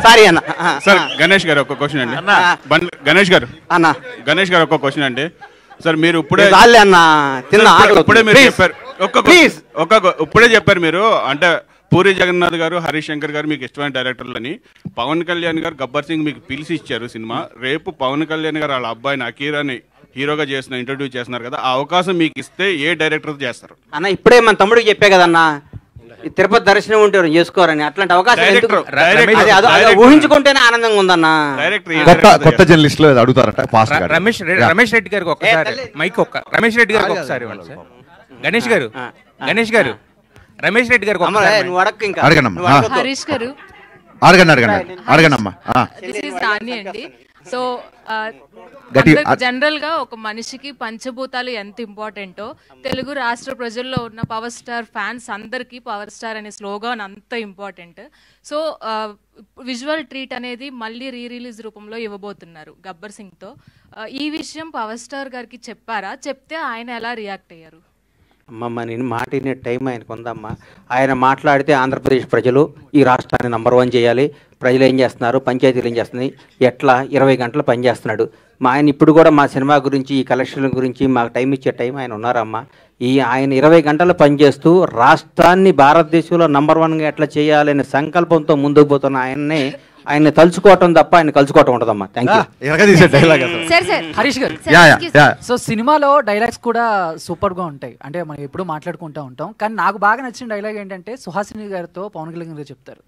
సారీ అన్న. సార్ గణేష్ గారు ఒక క్వశ్చన్ అండి. గణేష్ గారు ఒక క్వశ్చన్ అండి. సార్ మీరు ఇప్పుడే ఇప్పుడే మీరు చెప్పారు ఇప్పుడే చెప్పారు మీరు అంటే పూరి జగన్నాథ్ గారు, హరీష్ శంకర్ గారు మీకు ఇష్టమైన డైరెక్టర్లు అని. పవన్ కళ్యాణ్ గారు గబ్బర్ సింగ్ మీకు పిలిచి ఇచ్చారు సినిమా. రేపు పవన్ కళ్యాణ్ గారు వాళ్ళ అబ్బాయిని అకీరాని హీరోగా ఇంట్రడ్యూస్ చేస్తున్నారు కదా, ఆ అవకాశం మీకు ఇస్తే ఏ డైరెక్టర్ చేస్తారు అన్న? ఇప్పుడే మన తమ్ముడికి చెప్పే కదన్నా తిరుపతి దర్శనం ఉంటే చేసుకోరని. అట్లాంటి అవకాశం ఊహించుకుంటేనే ఆనందంగా ఉందన్న. కొత్త జర్నలిస్ట్ లో అడుగుతారట ఫాస్ట్ గా. రమేష్ రెడ్డి గారికి ఒక్కసారి మైక్ రమేష్ రెడ్డి గారికి ఒకసారి గణేష్ గారు రమేష్ రెడ్డి గారికి అండి. సో జనరల్ గా ఒక మనిషికి పంచభూతాలు ఎంత ఇంపార్టెంటో తెలుగు రాష్ట్ర ప్రజల్లో ఉన్న పవర్ స్టార్ ఫ్యాన్స్ అందరికీ పవర్ స్టార్ అనే స్లోగాన్ అంత ఇంపార్టెంట్. సో విజువల్ ట్రీట్ అనేది మళ్ళీ రిలీజ్ రూపంలో ఇవ్వబోతున్నారు గబ్బర్ సింగ్ తో. ఈ విషయం పవర్ స్టార్ గారికి చెప్పారా? చెప్తే ఆయన ఎలా రియాక్ట్ అయ్యారు? అమ్మమ్మ నేను మాట వినే టైం ఆయనకు ఉందమ్మా. ఆయన మాట్లాడితే ఆంధ్రప్రదేశ్ ప్రజలు ఈ రాష్ట్రాన్ని నంబర్ 1 చేయాలి. ప్రజలు ఏం చేస్తున్నారు, పంచాయతీలు ఏం చేస్తున్నాయి, ఎట్లా 20 గంటలు పనిచేస్తున్నాడు. మా ఆయన ఇప్పుడు కూడా మా సినిమా గురించి, ఈ కలెక్షన్ల గురించి మాకు టైం ఇచ్చే టైం ఆయన ఉన్నారమ్మా. ఆయన 20 గంటలు పనిచేస్తూ రాష్ట్రాన్ని భారతదేశంలో నంబర్ 1గా ఎట్లా చేయాలనే సంకల్పంతో ముందుకు పోతున్న ఆయన్ని తలుచుకోవటం తప్ప ఆయన కలుసుకోవటం ఉండదమ్మా. Thank you. Harish garu, so సినిమాలో డైలాగ్స్ కూడా సూపర్ గా ఉంటాయి. అంటే మనం ఎప్పుడు మాట్లాడుకుంటూ ఉంటాం. కానీ నాకు బాగా నచ్చిన డైలాగ్ ఏంటంటే సుహాసిని గారితో పవన్ కళ్యాణ్ గారు చెప్తారు,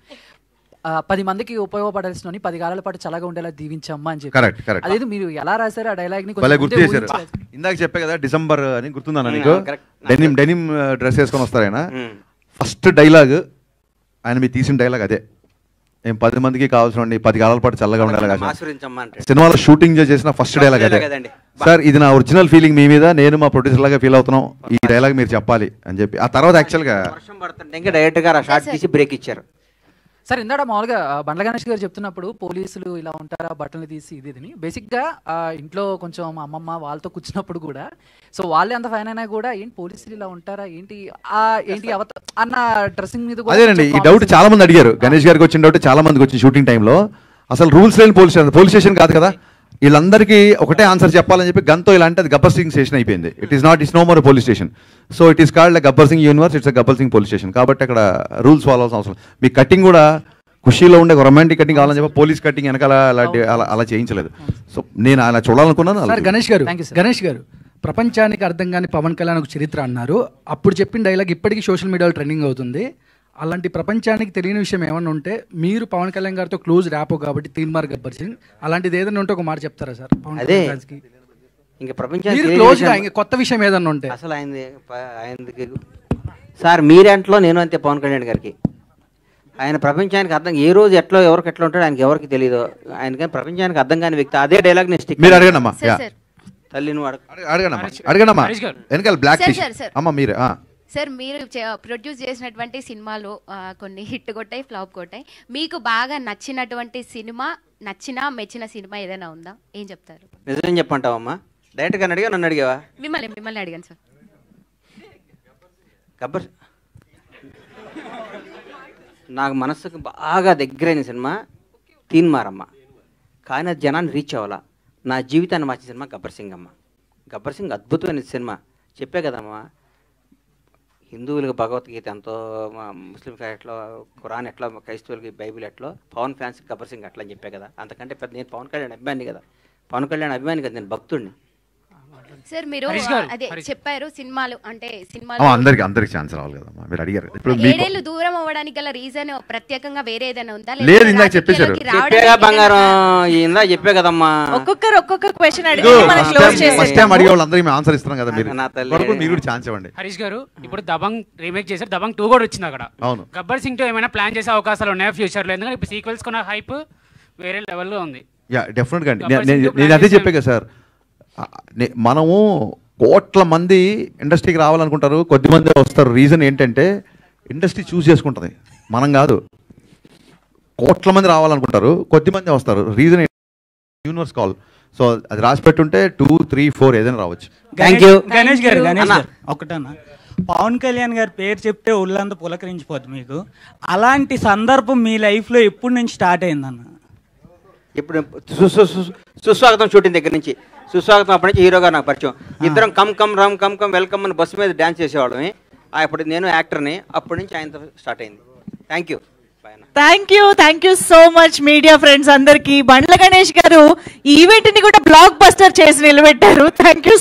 10 మందికి ఉపయోగపడాల్సిన 10 కాలాల పాటు చల్లగా ఉండేలా దీవించమ్మా అని చెప్పి. అదేది మీరు ఎలా రాశారు ఆ డైలాగ్ ని? గుర్తు చేశారు. ఇందాక చెప్పే కదా డిసెంబర్ అని గుర్తుందన్న నీకు? డెనిమ్ డ్రెస్ వేసుకొని వస్తారు ఆయన. ఫస్ట్ డైలాగ్ ఆయన మీరు తీసిన డైలాగ్ అదే. 10 మందికి కావాల్సిన 10 కాలాల పాటు చల్లగా ఉండాలి. సినిమాలో షూటింగ్ చేసిన ఫస్ట్ డైలాగ్ అదే. సార్ ఇది నా ఒరిజినల్ ఫీలింగ్ మీ మీద, నేను మా ప్రొడ్యూసర్ లాగా ఫీల్ అవుతున్నాం, ఈ డైలాగ్ మీరు చెప్పాలి అని చెప్పి. ఆ తర్వాత యాక్చువల్ గా డైరెక్ట్ గా షార్ట్ తీసి బ్రేక్ ఇచ్చారు. సార్ ఇందాక మామూలుగా బండ్ల గణేష్ గారు చెప్తున్నప్పుడు పోలీసులు ఇలా ఉంటారా బట్టలు తీసి ఇది బేసిక్గా ఇంట్లో కొంచెం మా అమ్మమ్మ వాళ్ళతో కూర్చున్నప్పుడు కూడా సో వాళ్ళే అంత ఫైన్ అయినా కూడా ఏంటి పోలీసులు ఇలా ఉంటారా ఏంటి అన్న డ్రెస్సింగ్ మీద. అదేనండి ఈ డౌట్ చాలా మంది అడిగారు. గణేష్ గారికి వచ్చిన డౌట్ చాలా మందికి వచ్చింది షూటింగ్ టైంలో. అసలు రూల్స్ లేని పోలీస్ స్టేషన్ కాదు కదా, వీళ్ళందరికీ ఒకటే ఆన్సర్ చెప్పాలని చెప్పి గన్తో ఇలా అంటే అది గబ్బర్ సింగ్ స్టేషన్ అయిపోయింది. It's no more police station. So it is called Gabbar Singh universe, it's Gabbar Singh police station. కాబట్టి అక్కడ రూల్స్ ఫాలో అవ్వాల్సిన అవసరం. మీ కటింగ్ కూడా ఖుషీలో ఉండే రొమాంటిక్ కటింగ్ కావాలని చెప్పి పోలీస్ కటింగ్ వెనకాల అలా చేయించలేదు. సో నేను అలా చూడాలనుకున్నాను. గణేష్ గారు ప్రపంచానికి అర్థం కాని పవన్ కళ్యాణ్ ఒక చరిత్ర అన్నారు. అప్పుడు చెప్పిన డైలాగ్ ఇప్పటికీ సోషల్ మీడియాలో ట్రెండింగ్ అవుతుంది. అలాంటి ప్రపంచానికి తెలియని విషయం ఏమన్నా ఉంటే మీరు పవన్ కళ్యాణ్ గారితో క్లోజ్ ర్యాపో కాబట్టి తీన్మార్ గబ్బర్ సింగ్ అలాంటిది ఏదైనా ఉంటే ఒక మాట చెప్తారా సార్? అదే ఇంకా ప్రపంచానికి కొత్త విషయం ఏదన్నా ఉంటే అసలు ఆయనకి సార్ మీరేంట్లో నేను అంతే పవన్ కళ్యాణ్ గారికి. ఆయన ప్రపంచానికి అర్థం ఏ రోజు ఎట్లా ఎవరికి ఎట్లా ఉంటాడో ఆయనకి ఎవరికి తెలియదు. ఆయనకి ప్రపంచానికి అర్థం కాని వ్యక్తి. అదే డైలాగ్ నేను స్టిక్. మీరు అడగండి తల్లి నువ్వు అడగండి బ్లాక్ అమ్మ మీరు. సార్ మీరు ప్రొడ్యూస్ చేసినటువంటి సినిమాలు కొన్ని హిట్ కొట్టాయి, ఫ్లాప్ కొట్టాయి. మీకు బాగా నచ్చినటువంటి సినిమా, మెచ్చిన సినిమా ఏదైనా ఉందా? ఏం చెప్తారు? నిజం చెప్పంటావమ్మా? డైరెక్ట్ గా అడిగా నన్ను అడిగావా? మిమ్మల్ని అడిగాను సార్. గబ్బర్ నాకు మనసుకు బాగా దగ్గరైన సినిమా తీన్మారమ్మ, కానీ అది జనాన్ని రీచ్ అవ్వాలా. నా జీవితాన్ని మార్చిన సినిమా గబ్బర్ సింగ్ అమ్మ. గబ్బర్ సింగ్ అద్భుతమైన సినిమా. చెప్పే కదమ్మా, హిందువులకు భగవద్గీత ఎంతో, ముస్లింకి ఎట్లా ఖురాన్ ఎట్లా, క్రైస్తవులకి బైబిల్ ఎట్లా, పవన్ ఫ్యాన్స్కి గబ్బర్ సింగ్ అట్లా అని చెప్పే కదా. అంతకంటే పెద్ద నేను పవన్ కళ్యాణ్ అభిమాని కదా, పవన్ కళ్యాణ్ అభిమాని కదా, నేను భక్తుడిని. సార్ మీరు అదే చెప్పారు సినిమాలు అంటే అందరికి ఛాన్స్ రావాలి కదమ్మా, మీరు అడిగారు. ఇప్పుడు 7 ఏళ్ళు దూరం అవ్వడానికి గల రీజన్ ప్రత్యేకంగా వేరే ఏదైనా ఉందా? లేదు, ఇందాక చెప్పేశారు. చెప్పేగా బంగారం, ఇందా చెప్పే కదమ్మా. ఒక్కొక్క క్వశ్చన్ అడిగి మనం క్లోజ్ చేసేస్తాం. ఫస్ట్ టైం అడిగే వాళ్ళందరికీ మేము ఆన్సర్ ఇస్తున్నాం కదా, మీరు కూడా ఛాన్స్ ఇవ్వండి. హరీష్ గారు, ఇప్పుడు దబంగ్ రీమేక్ చేశారు, దబంగ్ 2 కూడా వచ్చింది అక్కడ. అవును. గబ్బర్ సింగ్ 2 ఏమైనా ప్లాన్ చేసే అవకాశాలు ఉన్నాయా ఫ్యూచర్ లో? ఎందుకంటే ఇప్పుడు సీక్వెల్స్ కొన్న హైప్ వేరే లెవెల్లో ఉంది. యా, డెఫినెట్గా అండి. నేను అదే చెప్పే కదా సార్, మనము కోట్ల మంది ఇండస్ట్రీకి రావాలనుకుంటారు, కొద్దిమంది వస్తారు. రీజన్ ఏంటంటే ఇండస్ట్రీ చూస్ చేసుకుంటుంది, మనం కాదు. కోట్ల మంది రావాలనుకుంటారు, కొద్దిమంది వస్తారు. Reason universe call. సో అది రాసి పెట్టుంటే 2, 3, 4 ఏదైనా రావచ్చు. గణేష్ గారు ఒకటన్నా, పవన్ కళ్యాణ్ గారి పేరు చెప్తే ఒళ్ళంతా పులకరించిపోద్ది మీకు. అలాంటి సందర్భం మీ లైఫ్లో ఎప్పటి నుంచి స్టార్ట్ అయిందన్న? ఇప్పుడు సుస్వాగతం షూటింగ్ దగ్గర నుంచి, సుస్వాగతం అప్పటి నుంచి హీరోగా నాకు పరిచయం. ఇద్దరం come come Ram come come welcome అని బస్సు మీద డ్యాన్స్ చేసేవాళ్ళమే. అప్పుడు నేను యాక్టర్ని, అప్పటి నుంచి ఆయనతో స్టార్ట్ అయింది. Thank you so much media friends అందరికి. బండ్ల గణేష్ గారు ఈవెంట్ ని కూడా బ్లాక్ బస్టర్ చేసి నిలబెట్టారు. Thank you.